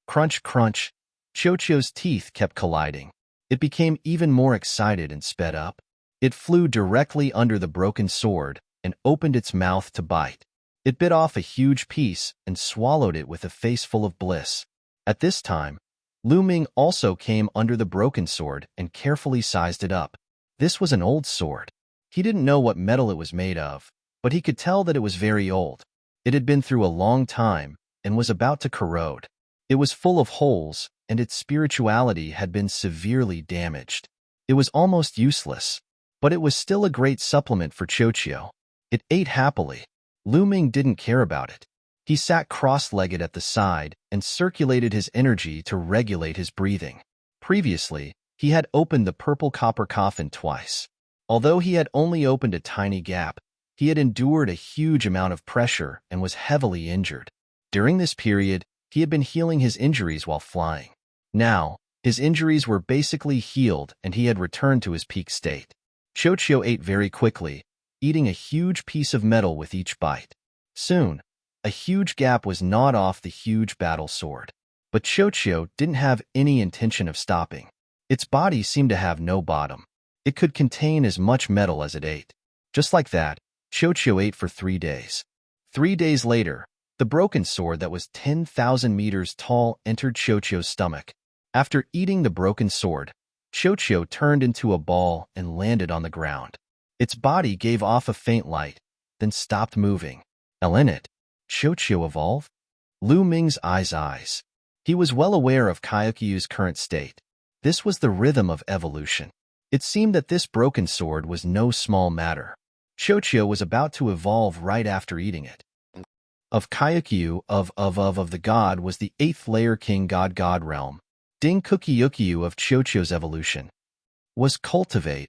Crunch, crunch. Qiuqiu's teeth kept colliding. It became even more excited and sped up. It flew directly under the broken sword and opened its mouth to bite. It bit off a huge piece and swallowed it with a face full of bliss. At this time, Lu Ming also came under the broken sword and carefully sized it up. This was an old sword. He didn't know what metal it was made of, but he could tell that it was very old. It had been through a long time and was about to corrode. It was full of holes, and its spirituality had been severely damaged. It was almost useless, but it was still a great supplement for Qiuqiu. It ate happily. Lu Ming didn't care about it. He sat cross-legged at the side and circulated his energy to regulate his breathing. Previously, he had opened the purple copper coffin twice. Although he had only opened a tiny gap, he had endured a huge amount of pressure and was heavily injured. During this period, he had been healing his injuries while flying. Now, his injuries were basically healed and he had returned to his peak state. Qiuqiu ate very quickly, eating a huge piece of metal with each bite. Soon, a huge gap was gnawed off the huge battle sword. But Qiuqiu didn't have any intention of stopping. Its body seemed to have no bottom. It could contain as much metal as it ate. Just like that, Qiuqiu ate for 3 days. 3 days later, the broken sword that was 10,000 meters tall entered Qiuqiu's stomach. After eating the broken sword, Qiuqiu turned into a ball and landed on the ground. Its body gave off a faint light, then stopped moving. In it, Qiuqiu evolved? Lu Ming's eyes. He was well aware of Kyakyu's current state. This was the rhythm of evolution. It seemed that this broken sword was no small matter. Qiuqiu was about to evolve right after eating it. Of Kyakyu, of the god was the 8th layer king god realm. Ding Kukyukyu of Qiuqiu's evolution was cultivate.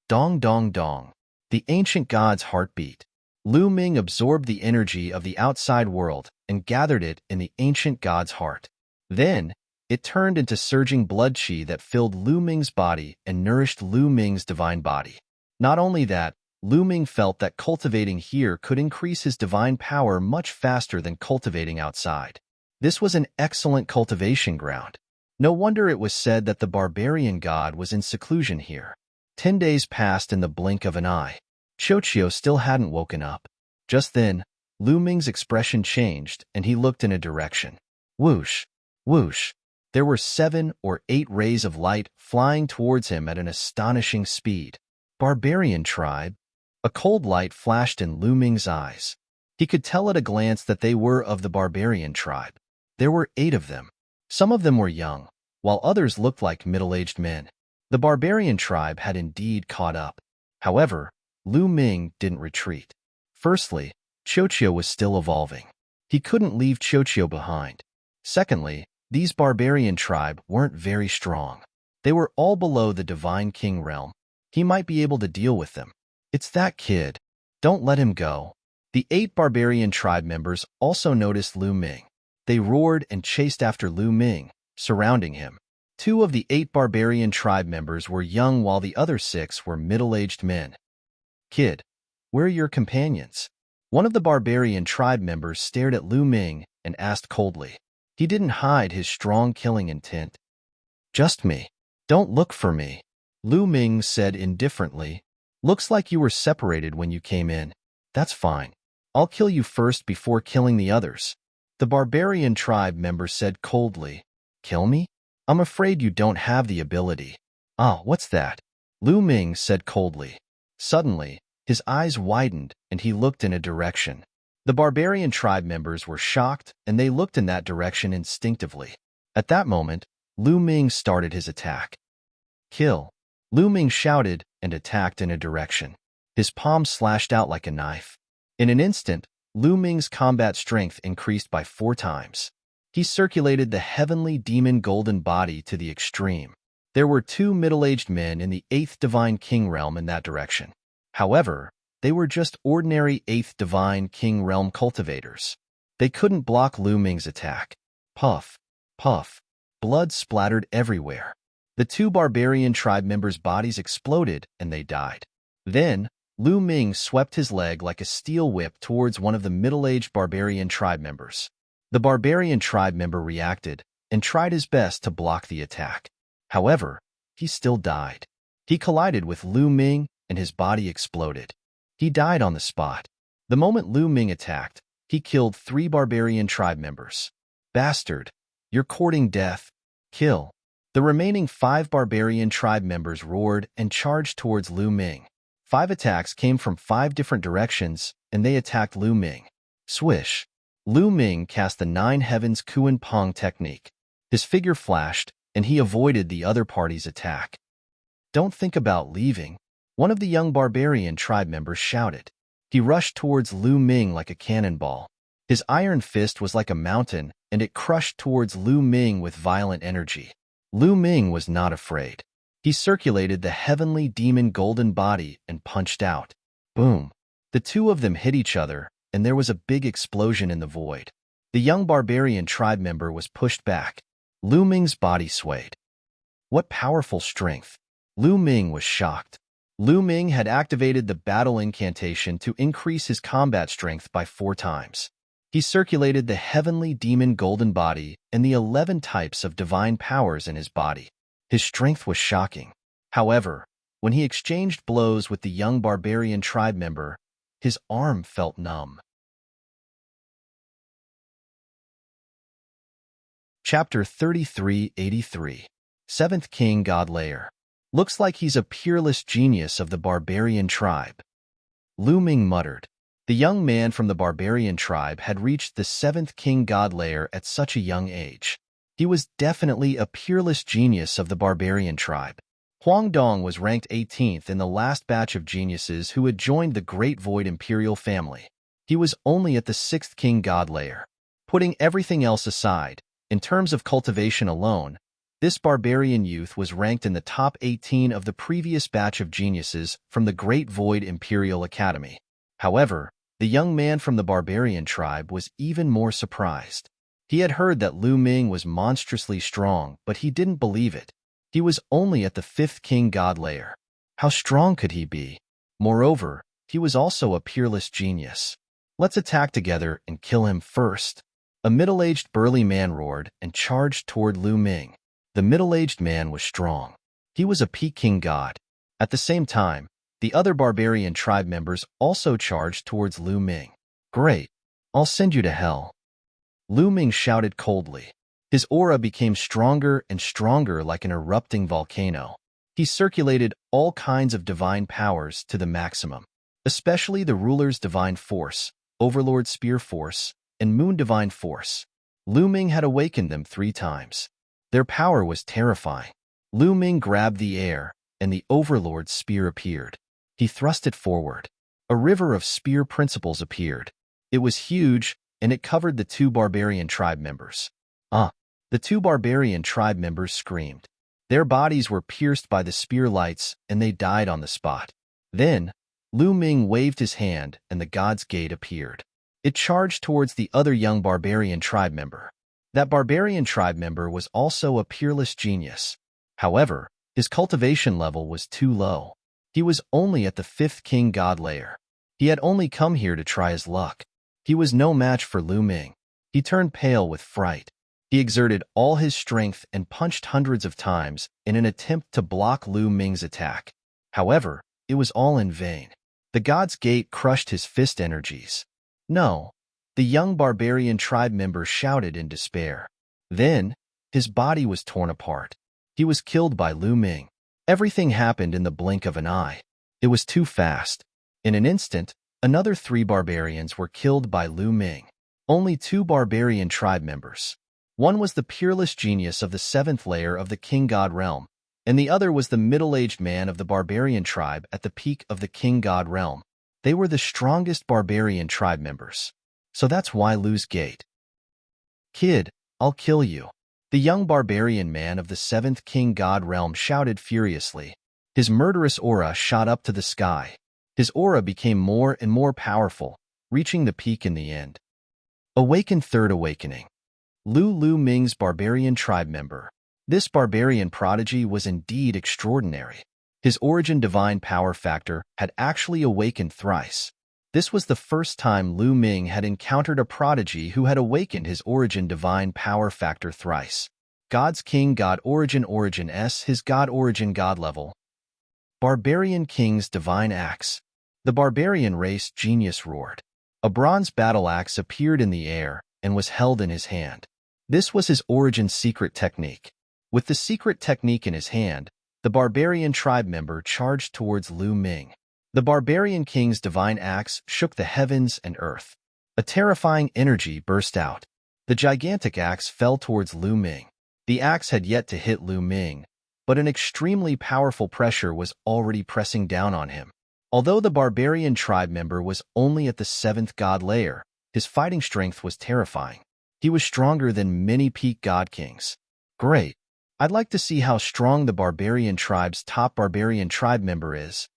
Dong dong dong. The ancient god's heartbeat. Lu Ming absorbed the energy of the outside world and gathered it in the ancient god's heart. Then, it turned into surging blood qi that filled Lu Ming's body and nourished Lu Ming's divine body. Not only that, Lu Ming felt that cultivating here could increase his divine power much faster than cultivating outside. This was an excellent cultivation ground. No wonder it was said that the barbarian god was in seclusion here. 10 days passed in the blink of an eye. Qiuqiu still hadn't woken up. Just then, Lu Ming's expression changed and he looked in a direction. Whoosh, whoosh. There were 7 or 8 rays of light flying towards him at an astonishing speed. Barbarian tribe. A cold light flashed in Lu Ming's eyes. He could tell at a glance that they were of the barbarian tribe. There were 8 of them. Some of them were young, while others looked like middle-aged men. The barbarian tribe had indeed caught up. However, Lu Ming didn't retreat. Firstly, Qiuqiu was still evolving. He couldn't leave Qiuqiu behind. Secondly, these barbarian tribe weren't very strong. They were all below the divine king realm. He might be able to deal with them. It's that kid. Don't let him go. The 8 barbarian tribe members also noticed Lu Ming. They roared and chased after Lu Ming, surrounding him. 2 of the 8 barbarian tribe members were young while the other 6 were middle-aged men. Kid, where are your companions? One of the barbarian tribe members stared at Lu Ming and asked coldly. He didn't hide his strong killing intent. Just me. Don't look for me. Lu Ming said indifferently. Looks like you were separated when you came in. That's fine. I'll kill you first before killing the others. The barbarian tribe member said coldly. Kill me? I'm afraid you don't have the ability. Ah, what's that? Lu Ming said coldly. Suddenly, his eyes widened and he looked in a direction. The barbarian tribe members were shocked and they looked in that direction instinctively. At that moment, Lu Ming started his attack. Kill. Lu Ming shouted and attacked in a direction. His palm slashed out like a knife. In an instant, Lu Ming's combat strength increased by 4 times. He circulated the heavenly demon golden body to the extreme. There were 2 middle-aged men in the 8th divine king realm in that direction. However, they were just ordinary 8th divine king realm cultivators. They couldn't block Lu Ming's attack. Puff, puff. Blood splattered everywhere. The 2 barbarian tribe members' bodies exploded and they died. Then, Lu Ming swept his leg like a steel whip towards one of the middle-aged barbarian tribe members. The barbarian tribe member reacted and tried his best to block the attack. However, he still died. He collided with Lu Ming and his body exploded. He died on the spot. The moment Lu Ming attacked, he killed 3 barbarian tribe members. Bastard, you're courting death. Kill. The remaining 5 barbarian tribe members roared and charged towards Lu Ming. 5 attacks came from 5 different directions, and they attacked Lu Ming. Swish. Lu Ming cast the 9 Heavens Kuan Pong technique. His figure flashed, and he avoided the other party's attack. Don't think about leaving, one of the young barbarian tribe members shouted. He rushed towards Lu Ming like a cannonball. His iron fist was like a mountain, and it crushed towards Lu Ming with violent energy. Lu Ming was not afraid. He circulated the heavenly demon golden body and punched out. Boom. The 2 of them hit each other, and there was a big explosion in the void. The young barbarian tribe member was pushed back. Lu Ming's body swayed. What powerful strength! Lu Ming was shocked. Lu Ming had activated the battle incantation to increase his combat strength by 4 times. He circulated the heavenly demon golden body and the 11 types of divine powers in his body. His strength was shocking. However, When he exchanged blows with the young barbarian tribe member, his arm felt numb. Chapter 3383. Seventh King God Layer. Looks like he's a peerless genius of the barbarian tribe. Lu Ming muttered. The young man from the barbarian tribe had reached the seventh king god layer at such a young age. He was definitely a peerless genius of the barbarian tribe. Huang Dong was ranked 18th in the last batch of geniuses who had joined the Great Void Imperial family. He was only at the sixth king god layer. Putting everything else aside, in terms of cultivation alone, this barbarian youth was ranked in the top 18 of the previous batch of geniuses from the Great Void Imperial Academy. However, the young man from the barbarian tribe was even more surprised. He had heard that Lu Ming was monstrously strong, but he didn't believe it. He was only at the fifth king god layer. How strong could he be? Moreover, he was also a peerless genius. Let's attack together and kill him first. A middle-aged burly man roared and charged toward Lu Ming. The middle-aged man was strong. He was a peak king god. At the same time, the other barbarian tribe members also charged towards Lu Ming. Great. I'll send you to hell. Lu Ming shouted coldly. His aura became stronger and stronger like an erupting volcano. He circulated all kinds of divine powers to the maximum, especially the ruler's divine force, overlord spear force, and moon divine force. Lu Ming had awakened them 3 times. Their power was terrifying. Lu Ming grabbed the air, and the overlord's spear appeared. He thrust it forward. A river of spear principles appeared. It was huge, and it covered the 2 barbarian tribe members. The 2 barbarian tribe members screamed. Their bodies were pierced by the spear lights, and they died on the spot. Then, Lu Ming waved his hand, and the God's Gate appeared. It charged towards the other young barbarian tribe member. That barbarian tribe member was also a peerless genius. However, his cultivation level was too low. He was only at the 5th king god layer. He had only come here to try his luck. He was no match for Lu Ming. He turned pale with fright. He exerted all his strength and punched hundreds of times in an attempt to block Lu Ming's attack. However, it was all in vain. The God's Gate crushed his fist energies. No, the young barbarian tribe member shouted in despair. Then, his body was torn apart. He was killed by Lu Ming. Everything happened in the blink of an eye. It was too fast. In an instant, another 3 barbarians were killed by Lu Ming. Only 2 barbarian tribe members. One was the peerless genius of the 7th layer of the king god realm, and the other was the middle-aged man of the barbarian tribe at the peak of the king god realm. They were the strongest barbarian tribe members. So that's why Lu's Gate. Kid, I'll kill you. The young barbarian man of the 7th king god realm shouted furiously. His murderous aura shot up to the sky. His aura became more and more powerful, reaching the peak in the end. Awaken Third Awakening. Lu Ming's barbarian tribe member. This barbarian prodigy was indeed extraordinary. His origin divine power factor had actually awakened thrice. This was the first time Lu Ming had encountered a prodigy who had awakened his origin divine power factor thrice. God's King God Origin S his God Origin God level. Barbarian King's Divine Axe. The barbarian race genius roared. A bronze battle axe appeared in the air and was held in his hand. This was his origin secret technique. With the secret technique in his hand, the barbarian tribe member charged towards Lu Ming. The barbarian king's divine axe shook the heavens and earth. A terrifying energy burst out. The gigantic axe fell towards Lu Ming. The axe had yet to hit Lu Ming, but an extremely powerful pressure was already pressing down on him. Although the barbarian tribe member was only at the 7th god layer, his fighting strength was terrifying. He was stronger than many peak god kings. Great. I'd like to see how strong the barbarian tribe's top barbarian tribe member is.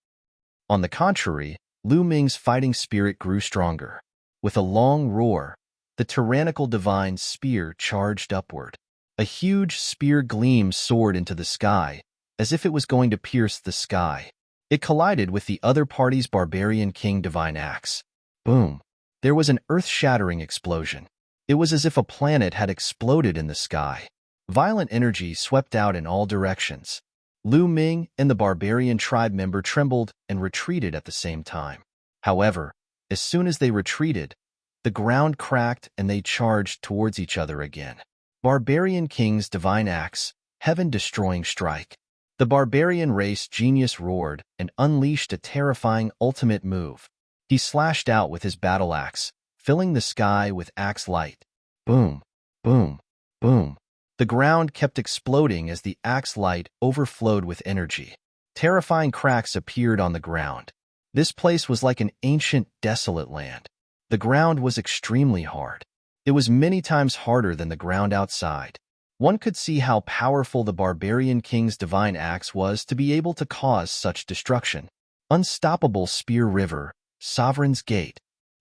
On the contrary, Lu Ming's fighting spirit grew stronger. With a long roar, the tyrannical divine spear charged upward. A huge spear gleam soared into the sky, as if it was going to pierce the sky. It collided with the other party's barbarian king divine axe. Boom! There was an earth-shattering explosion. It was as if a planet had exploded in the sky. Violent energy swept out in all directions. Lu Ming and the barbarian tribe member trembled and retreated at the same time. However, as soon as they retreated, the ground cracked and they charged towards each other again. Barbarian King's divine axe, heaven-destroying strike. The barbarian race genius roared and unleashed a terrifying ultimate move. He slashed out with his battle axe, filling the sky with axe light. Boom, boom, boom. The ground kept exploding as the axe light overflowed with energy. Terrifying cracks appeared on the ground. This place was like an ancient, desolate land. The ground was extremely hard. It was many times harder than the ground outside. One could see how powerful the barbarian king's divine axe was to be able to cause such destruction. Unstoppable Spear River, Sovereign's Gate.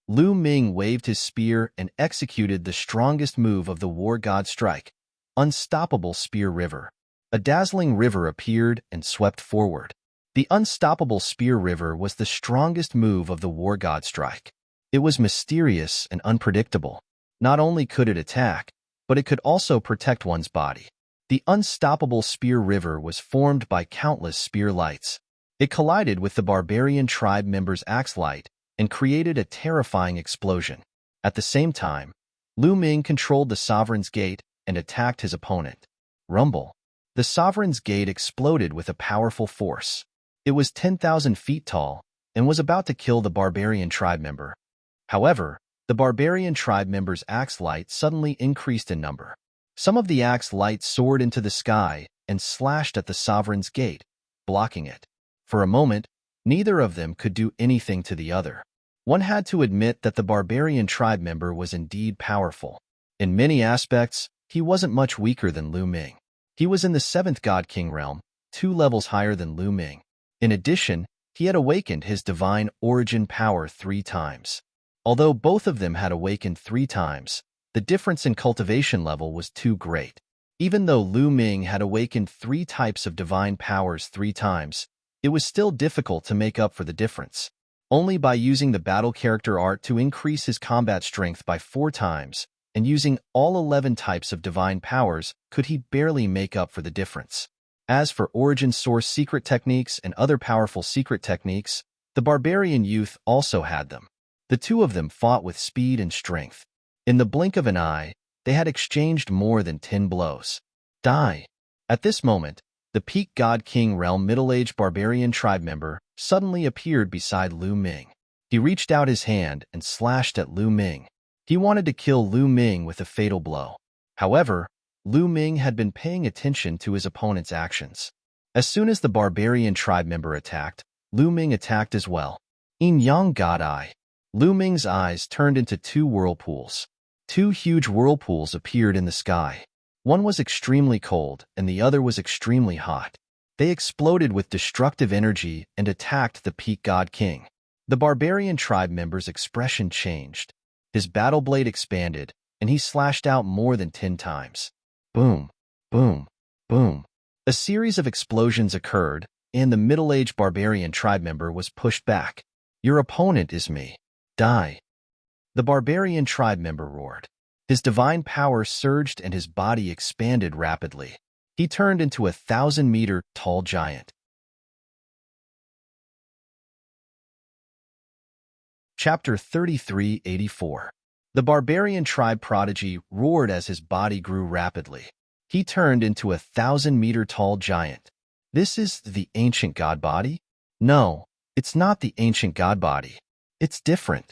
Lu Ming waved his spear and executed the strongest move of the war god strike. Unstoppable Spear River. A dazzling river appeared and swept forward. The Unstoppable Spear River was the strongest move of the war god strike. It was mysterious and unpredictable. Not only could it attack, but it could also protect one's body. The Unstoppable Spear River was formed by countless spear lights. It collided with the barbarian tribe member's axe light and created a terrifying explosion. At the same time, Lu Ming controlled the Sovereign's Gate and attacked his opponent. Rumble. The Sovereign's Gate exploded with a powerful force. It was 10,000 feet tall and was about to kill the barbarian tribe member. However, the barbarian tribe member's axe light suddenly increased in number. Some of the axe light soared into the sky and slashed at the Sovereign's Gate, blocking it. For a moment, neither of them could do anything to the other. One had to admit that the barbarian tribe member was indeed powerful. In many aspects, he wasn't much weaker than Lu Ming. He was in the 7th God King realm, 2 levels higher than Lu Ming. In addition, he had awakened his divine origin power 3 times. Although both of them had awakened 3 times, the difference in cultivation level was too great. Even though Lu Ming had awakened 3 types of divine powers 3 times, it was still difficult to make up for the difference. Only by using the battle character art to increase his combat strength by 4 times, and using all 11 types of divine powers could he barely make up for the difference. As for origin source secret techniques and other powerful secret techniques, the barbarian youth also had them. The two of them fought with speed and strength. In the blink of an eye, they had exchanged more than 10 blows. Die. At this moment, the Peak God King realm middle-aged barbarian tribe member suddenly appeared beside Lu Ming. He reached out his hand and slashed at Lu Ming. He wanted to kill Lu Ming with a fatal blow. However, Lu Ming had been paying attention to his opponent's actions. As soon as the barbarian tribe member attacked, Lu Ming attacked as well. Yin Yang God Eye. Lu Ming's eyes turned into 2 whirlpools. 2 huge whirlpools appeared in the sky. One was extremely cold and the other was extremely hot. They exploded with destructive energy and attacked the Peak God King. The barbarian tribe member's expression changed. His battle blade expanded, and he slashed out more than 10 times. Boom, boom, boom. A series of explosions occurred, and the middle-aged barbarian tribe member was pushed back. Your opponent is me. Die. The barbarian tribe member roared. His divine power surged and his body expanded rapidly. He turned into a 1,000-meter tall giant. Chapter 3384. The barbarian tribe prodigy roared as his body grew rapidly. He turned into a 1,000-meter tall giant. This is the ancient god body? No, it's not the ancient god body. It's different.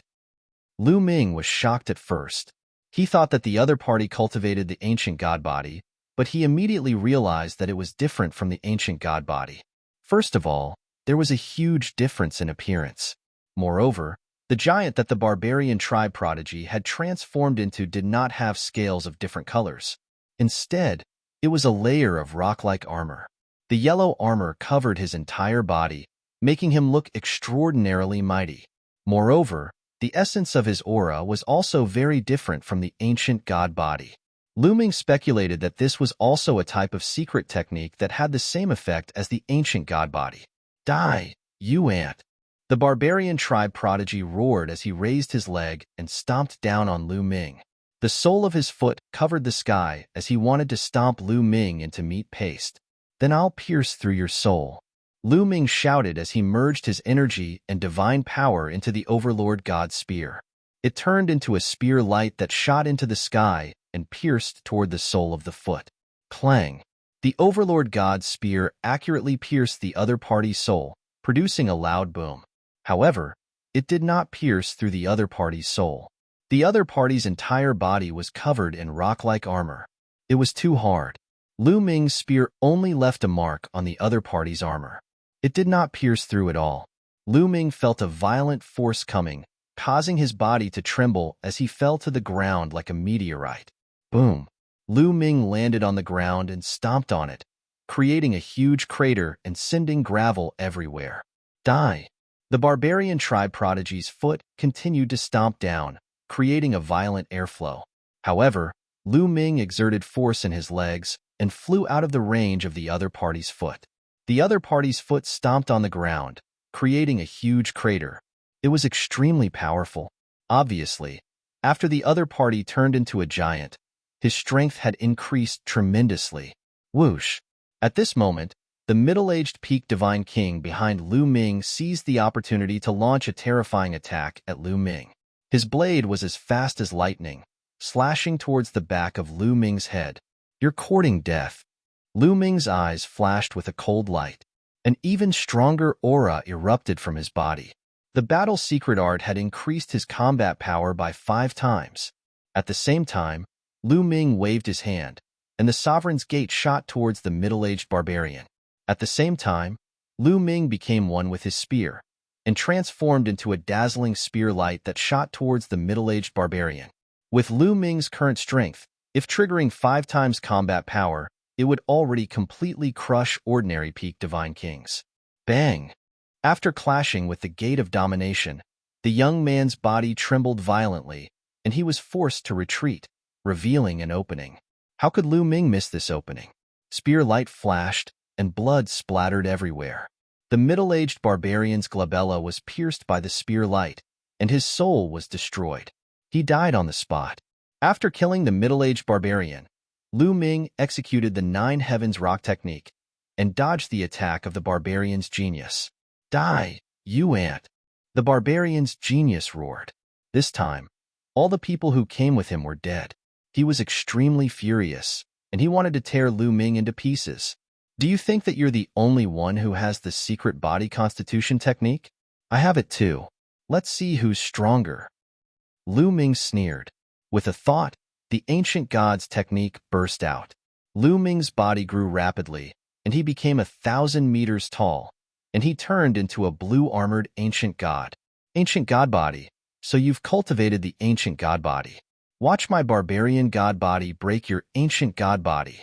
Lu Ming was shocked at first. He thought that the other party cultivated the ancient god body, but he immediately realized that it was different from the ancient god body. First of all, there was a huge difference in appearance. Moreover, the giant that the barbarian tribe prodigy had transformed into did not have scales of different colors. Instead, it was a layer of rock-like armor. The yellow armor covered his entire body, making him look extraordinarily mighty. Moreover, the essence of his aura was also very different from the ancient god body. Lu Ming speculated that this was also a type of secret technique that had the same effect as the ancient god body. Die, you ant! The barbarian tribe prodigy roared as he raised his leg and stomped down on Lu Ming. The sole of his foot covered the sky as he wanted to stomp Lu Ming into meat paste. Then I'll pierce through your soul. Lu Ming shouted as he merged his energy and divine power into the Overlord God's spear. It turned into a spear light that shot into the sky and pierced toward the sole of the foot. Clang! The Overlord God's spear accurately pierced the other party's soul, producing a loud boom. However, it did not pierce through the other party's soul. The other party's entire body was covered in rock-like armor. It was too hard. Lu Ming's spear only left a mark on the other party's armor. It did not pierce through at all. Lu Ming felt a violent force coming, causing his body to tremble as he fell to the ground like a meteorite. Boom! Lu Ming landed on the ground and stomped on it, creating a huge crater and sending gravel everywhere. Die! The barbarian tribe prodigy's foot continued to stomp down, creating a violent airflow. However, Lu Ming exerted force in his legs and flew out of the range of the other party's foot. The other party's foot stomped on the ground, creating a huge crater. It was extremely powerful. Obviously, after the other party turned into a giant, his strength had increased tremendously. Whoosh! At this moment, the middle-aged peak divine king behind Lu Ming seized the opportunity to launch a terrifying attack at Lu Ming. His blade was as fast as lightning, slashing towards the back of Lu Ming's head. You're courting death. Lu Ming's eyes flashed with a cold light. An even stronger aura erupted from his body. The battle's secret art had increased his combat power by 5 times. At the same time, Lu Ming waved his hand, and the sovereign's gate shot towards the middle-aged barbarian. At the same time, Lu Ming became one with his spear, and transformed into a dazzling spear light that shot towards the middle-aged barbarian. With Lu Ming's current strength, if triggering 5 times combat power, it would already completely crush ordinary peak divine kings. Bang! After clashing with the gate of domination, the young man's body trembled violently, and he was forced to retreat, revealing an opening. How could Lu Ming miss this opening? Spear light flashed, and blood splattered everywhere. The middle-aged barbarian's glabella was pierced by the spear light, and his soul was destroyed. He died on the spot. After killing the middle-aged barbarian, Lu Ming executed the 9 Heavens Rock technique and dodged the attack of the barbarian's genius. Die, you ant! The barbarian's genius roared. This time, all the people who came with him were dead. He was extremely furious, and he wanted to tear Lu Ming into pieces. Do you think that you're the only one who has the secret body constitution technique? I have it too. Let's see who's stronger. Lu Ming sneered. With a thought, the ancient god's technique burst out. Lu Ming's body grew rapidly, and he became 1,000 meters tall, and he turned into a blue-armored ancient god. Ancient god body, so you've cultivated the ancient god body. Watch my barbarian god body break your ancient god body.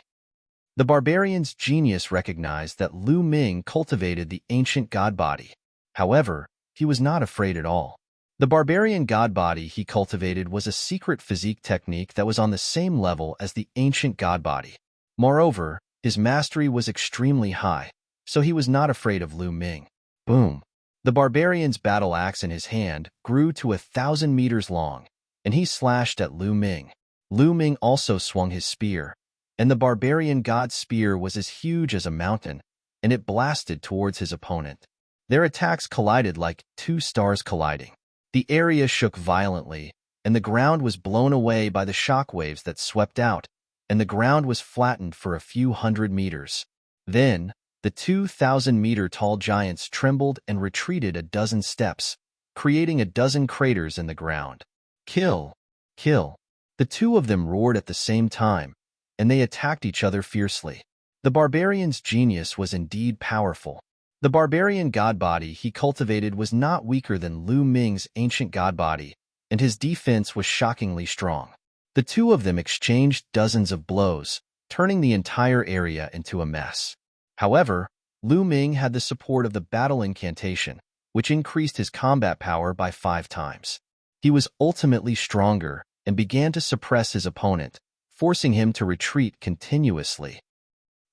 The barbarian's genius recognized that Lu Ming cultivated the ancient god body. However, he was not afraid at all. The barbarian god body he cultivated was a secret physique technique that was on the same level as the ancient god body. Moreover, his mastery was extremely high, so he was not afraid of Lu Ming. Boom! The barbarian's battle axe in his hand grew to 1,000 meters long, and he slashed at Lu Ming. Lu Ming also swung his spear, and the barbarian god's spear was as huge as a mountain, and it blasted towards his opponent. Their attacks collided like 2 stars colliding. The area shook violently, and the ground was blown away by the shock waves that swept out, and the ground was flattened for a few hundred meters. Then, the 2,000-meter-tall giants trembled and retreated a dozen steps, creating a dozen craters in the ground. Kill! Kill! The 2 of them roared at the same time, and they attacked each other fiercely. The barbarian's genius was indeed powerful. The barbarian god body he cultivated was not weaker than Lu Ming's ancient god body, and his defense was shockingly strong. The 2 of them exchanged dozens of blows, turning the entire area into a mess. However, Lu Ming had the support of the battle incantation, which increased his combat power by 5 times. He was ultimately stronger and began to suppress his opponent, forcing him to retreat continuously.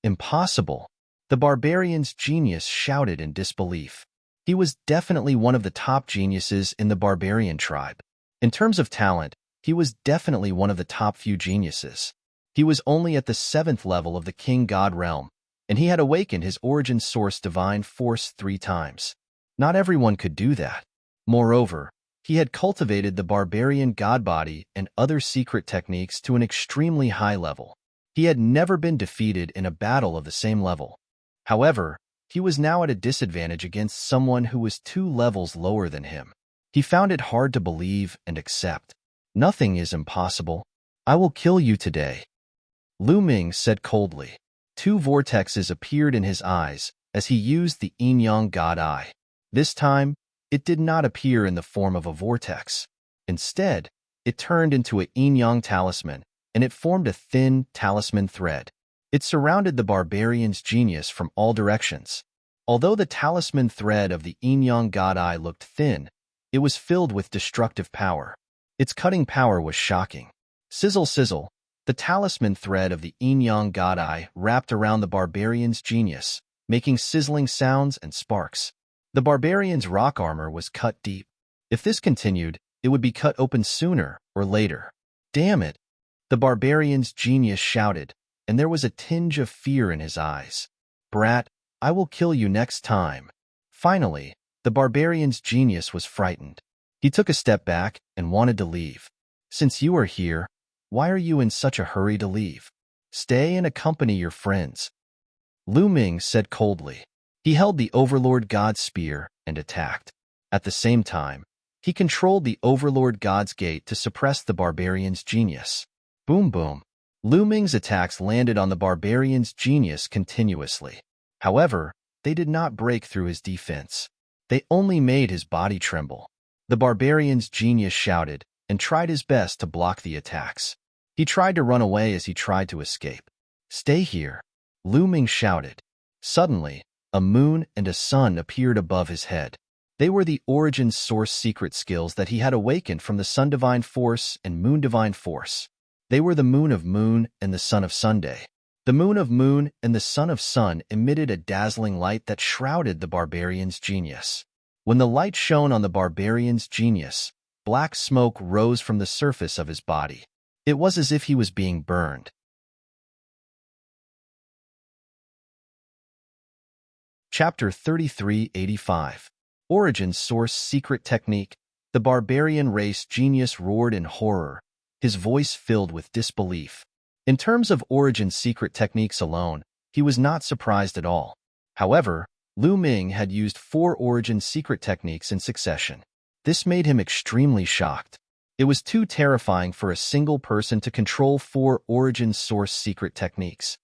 Impossible! The barbarian's genius shouted in disbelief. He was definitely one of the top geniuses in the barbarian tribe. In terms of talent, he was definitely one of the top few geniuses. He was only at the 7th level of the king god realm, and he had awakened his origin source divine force 3 times. Not everyone could do that. Moreover, he had cultivated the barbarian god body and other secret techniques to an extremely high level. He had never been defeated in a battle of the same level. However, he was now at a disadvantage against someone who was 2 levels lower than him. He found it hard to believe and accept. Nothing is impossible. I will kill you today, Lu Ming said coldly. 2 vortexes appeared in his eyes as he used the yin-yang god eye. This time, it did not appear in the form of a vortex. Instead, it turned into a yin-yang talisman, and it formed a thin talisman thread. It surrounded the barbarian's genius from all directions. Although the talisman thread of the yin-yang god eye looked thin, it was filled with destructive power. Its cutting power was shocking. Sizzle sizzle, the talisman thread of the yin-yang god eye wrapped around the barbarian's genius, making sizzling sounds and sparks. The barbarian's rock armor was cut deep. If this continued, it would be cut open sooner or later. Damn it! The barbarian's genius shouted, and there was a tinge of fear in his eyes. Brat, I will kill you next time. Finally, the barbarian's genius was frightened. He took a step back and wanted to leave. Since you are here, why are you in such a hurry to leave? Stay and accompany your friends, Lu Ming said coldly. He held the Overlord God's spear and attacked. At the same time, he controlled the Overlord God's gate to suppress the barbarian's genius. Boom boom. Lu Ming's attacks landed on the barbarian's genius continuously. However, they did not break through his defense. They only made his body tremble. The barbarian's genius shouted and tried his best to block the attacks. He tried to run away as he tried to escape. Stay here, Lu Ming shouted. Suddenly, a moon and a sun appeared above his head. They were the origin source secret skills that he had awakened from the Sun Divine Force and Moon Divine Force. They were the Moon of Moon and the Sun of Sunday. The Moon of Moon and the Sun of Sun emitted a dazzling light that shrouded the barbarian's genius. When the light shone on the barbarian's genius, black smoke rose from the surface of his body. It was as if he was being burned. Chapter 3385. Origin Source Secret Technique. The barbarian race genius roared in horror, his voice filled with disbelief. In terms of origin secret techniques alone, he was not surprised at all. However, Lu Ming had used 4 origin secret techniques in succession. This made him extremely shocked. It was too terrifying for a single person to control 4 origin source secret techniques.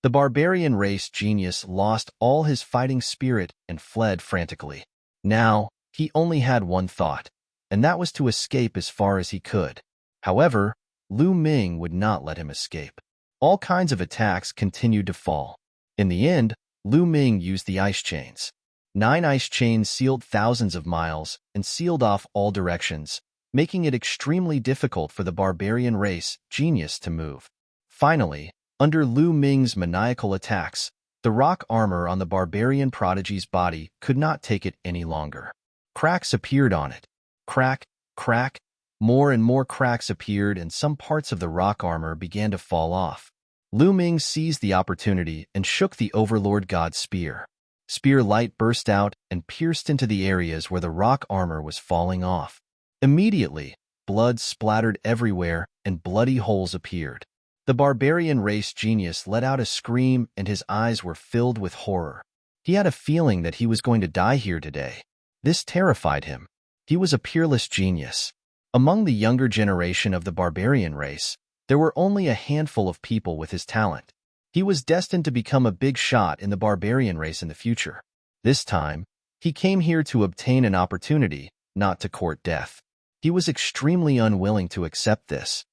The barbarian race genius lost all his fighting spirit and fled frantically. Now, he only had one thought, and that was to escape as far as he could. However, Lu Ming would not let him escape. All kinds of attacks continued to fall. In the end, Lu Ming used the ice chains. 9 ice chains sealed thousands of miles and sealed off all directions, making it extremely difficult for the barbarian race genius to move. Finally, under Lu Ming's maniacal attacks, the rock armor on the barbarian prodigy's body could not take it any longer. Cracks appeared on it. Crack, crack. More and more cracks appeared and some parts of the rock armor began to fall off. Lu Ming seized the opportunity and shook the Overlord God's spear. Spear light burst out and pierced into the areas where the rock armor was falling off. Immediately, blood splattered everywhere and bloody holes appeared. The barbarian race genius let out a scream and his eyes were filled with horror. He had a feeling that he was going to die here today. This terrified him. He was a peerless genius. Among the younger generation of the barbarian race, there were only a handful of people with his talent. He was destined to become a big shot in the barbarian race in the future. This time, he came here to obtain an opportunity, not to court death. He was extremely unwilling to accept this.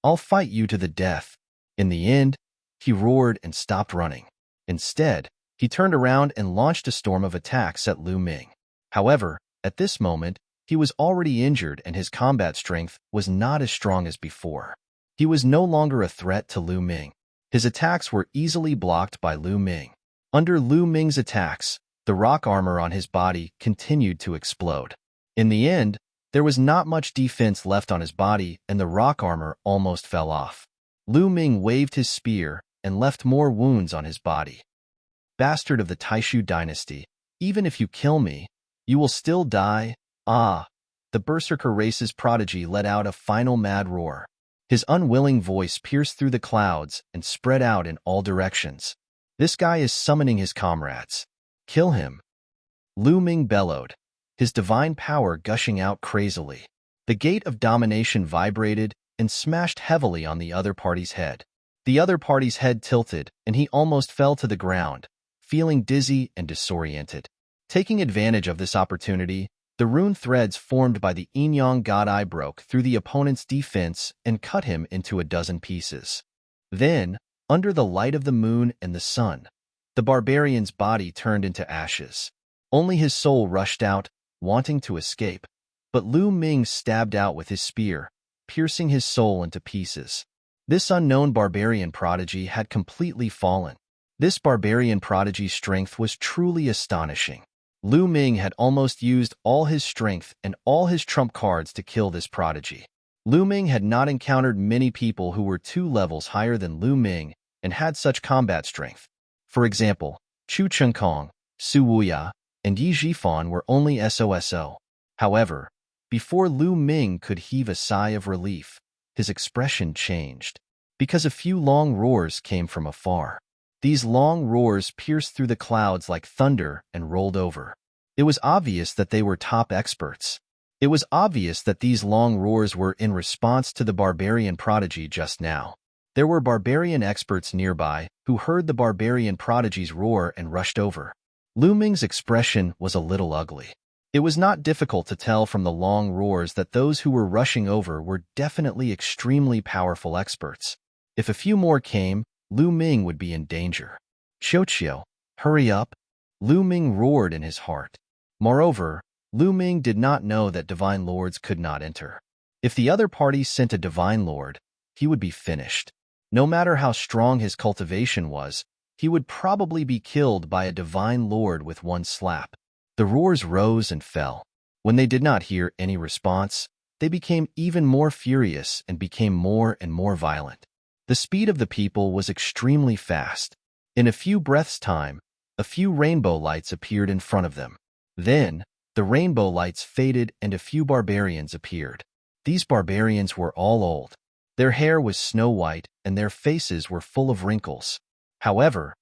I'll fight you to the death. In the end, he roared and stopped running. Instead, he turned around and launched a storm of attacks at Lu Ming. However, at this moment, he was already injured and his combat strength was not as strong as before. He was no longer a threat to Lu Ming. His attacks were easily blocked by Lu Ming. Under Lu Ming's attacks, the rock armor on his body continued to explode. In the end, there was not much defense left on his body and the rock armor almost fell off. Lu Ming waved his spear and left more wounds on his body. Bastard of the Taishu dynasty, even if you kill me, you will still die. Ah! The Berserker race's prodigy let out a final mad roar. His unwilling voice pierced through the clouds and spread out in all directions. This guy is summoning his comrades. Kill him. Lu Ming bellowed, his divine power gushing out crazily. The gate of domination vibrated and smashed heavily on the other party's head. The other party's head tilted, and he almost fell to the ground, feeling dizzy and disoriented. Taking advantage of this opportunity, the rune threads formed by the Yin-Yang God Eye broke through the opponent's defense and cut him into a dozen pieces. Then, under the light of the moon and the sun, the barbarian's body turned into ashes. Only his soul rushed out, wanting to escape, but Lu Ming stabbed out with his spear, piercing his soul into pieces. This unknown barbarian prodigy had completely fallen. This barbarian prodigy's strength was truly astonishing. Lu Ming had almost used all his strength and all his trump cards to kill this prodigy. Lu Ming had not encountered many people who were 2 levels higher than Lu Ming and had such combat strength. For example, Chu Chengkong, Su Wuya, and Yi Zhifan were only SOSO. However, before Lu Ming could heave a sigh of relief, his expression changed, because a few long roars came from afar. These long roars pierced through the clouds like thunder and rolled over. It was obvious that they were top experts. It was obvious that these long roars were in response to the barbarian prodigy just now. There were barbarian experts nearby who heard the barbarian prodigy's roar and rushed over. Lu Ming's expression was a little ugly. It was not difficult to tell from the long roars that those who were rushing over were definitely extremely powerful experts. If a few more came, Lu Ming would be in danger. Qiuqiu, hurry up! Lu Ming roared in his heart. Moreover, Lu Ming did not know that divine lords could not enter. If the other party sent a divine lord, he would be finished. No matter how strong his cultivation was, he would probably be killed by a divine lord with one slap. The roars rose and fell. When they did not hear any response, they became even more furious and became more and more violent. The speed of the people was extremely fast. In a few breaths' time, a few rainbow lights appeared in front of them. Then, the rainbow lights faded and a few barbarians appeared. These barbarians were all old. Their hair was snow white and their faces were full of wrinkles. However,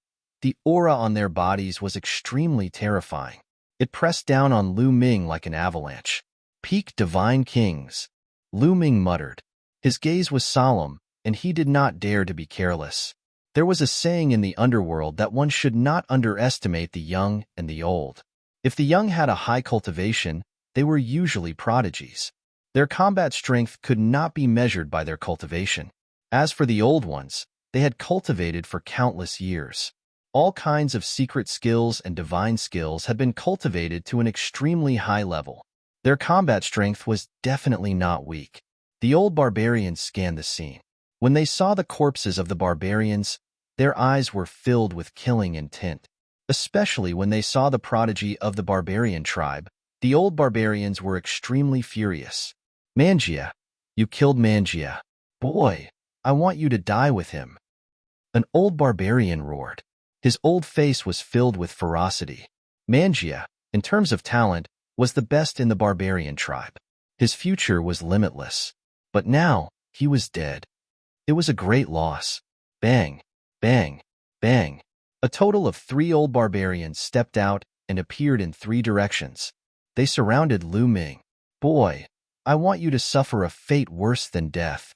the aura on their bodies was extremely terrifying. It pressed down on Lu Ming like an avalanche. Peak divine kings, Lu Ming muttered. His gaze was solemn, and he did not dare to be careless. There was a saying in the underworld that one should not underestimate the young and the old. If the young had a high cultivation, they were usually prodigies. Their combat strength could not be measured by their cultivation. As for the old ones, they had cultivated for countless years. All kinds of secret skills and divine skills had been cultivated to an extremely high level. Their combat strength was definitely not weak. The old barbarians scanned the scene. When they saw the corpses of the barbarians, their eyes were filled with killing intent. Especially when they saw the prodigy of the barbarian tribe, the old barbarians were extremely furious. Mangia, you killed Mangia. Boy, I want you to die with him. An old barbarian roared. His old face was filled with ferocity. Mangia, in terms of talent, was the best in the barbarian tribe. His future was limitless. But now, he was dead. It was a great loss. Bang, bang, bang. A total of 3 old barbarians stepped out and appeared in 3 directions. They surrounded Lu Ming. Boy, I want you to suffer a fate worse than death.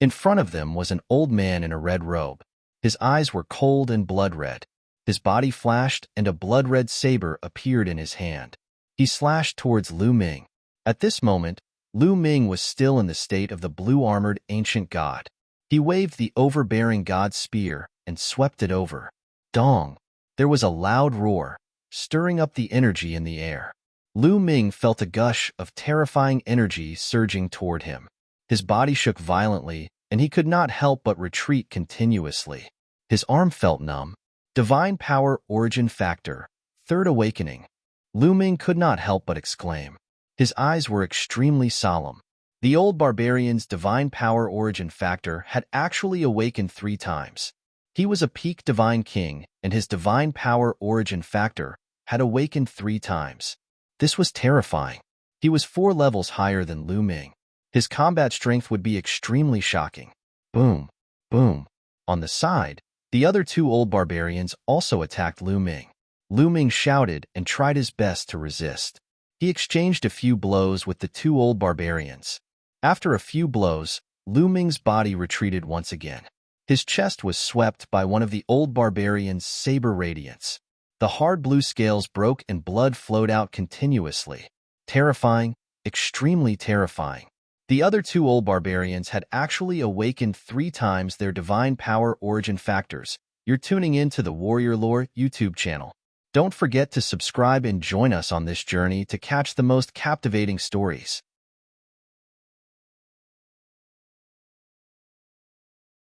In front of them was an old man in a red robe. His eyes were cold and blood-red. His body flashed and a blood-red saber appeared in his hand. He slashed towards Lu Ming. At this moment, Lu Ming was still in the state of the blue-armored ancient god. He waved the overbearing god's spear and swept it over. Dong! There was a loud roar, stirring up the energy in the air. Lu Ming felt a gush of terrifying energy surging toward him. His body shook violently, and he could not help but retreat continuously. His arm felt numb. Divine power origin factor, third awakening. Lu Ming could not help but exclaim. His eyes were extremely solemn. The old barbarian's divine power origin factor had actually awakened 3 times. He was a peak divine king, and his divine power origin factor had awakened 3 times. This was terrifying. He was 4 levels higher than Lu Ming. His combat strength would be extremely shocking. Boom, boom. On the side, the other 2 old barbarians also attacked Lu Ming. Lu Ming shouted and tried his best to resist. He exchanged a few blows with the 2 old barbarians. After a few blows, Lu Ming's body retreated once again. His chest was swept by one of the old barbarians' saber radiance. The hard blue scales broke and blood flowed out continuously. Terrifying, extremely terrifying. The other 2 old barbarians had actually awakened 3 times their divine power origin factors. You're tuning in to the Warrior Lore YouTube channel. Don't forget to subscribe and join us on this journey to catch the most captivating stories.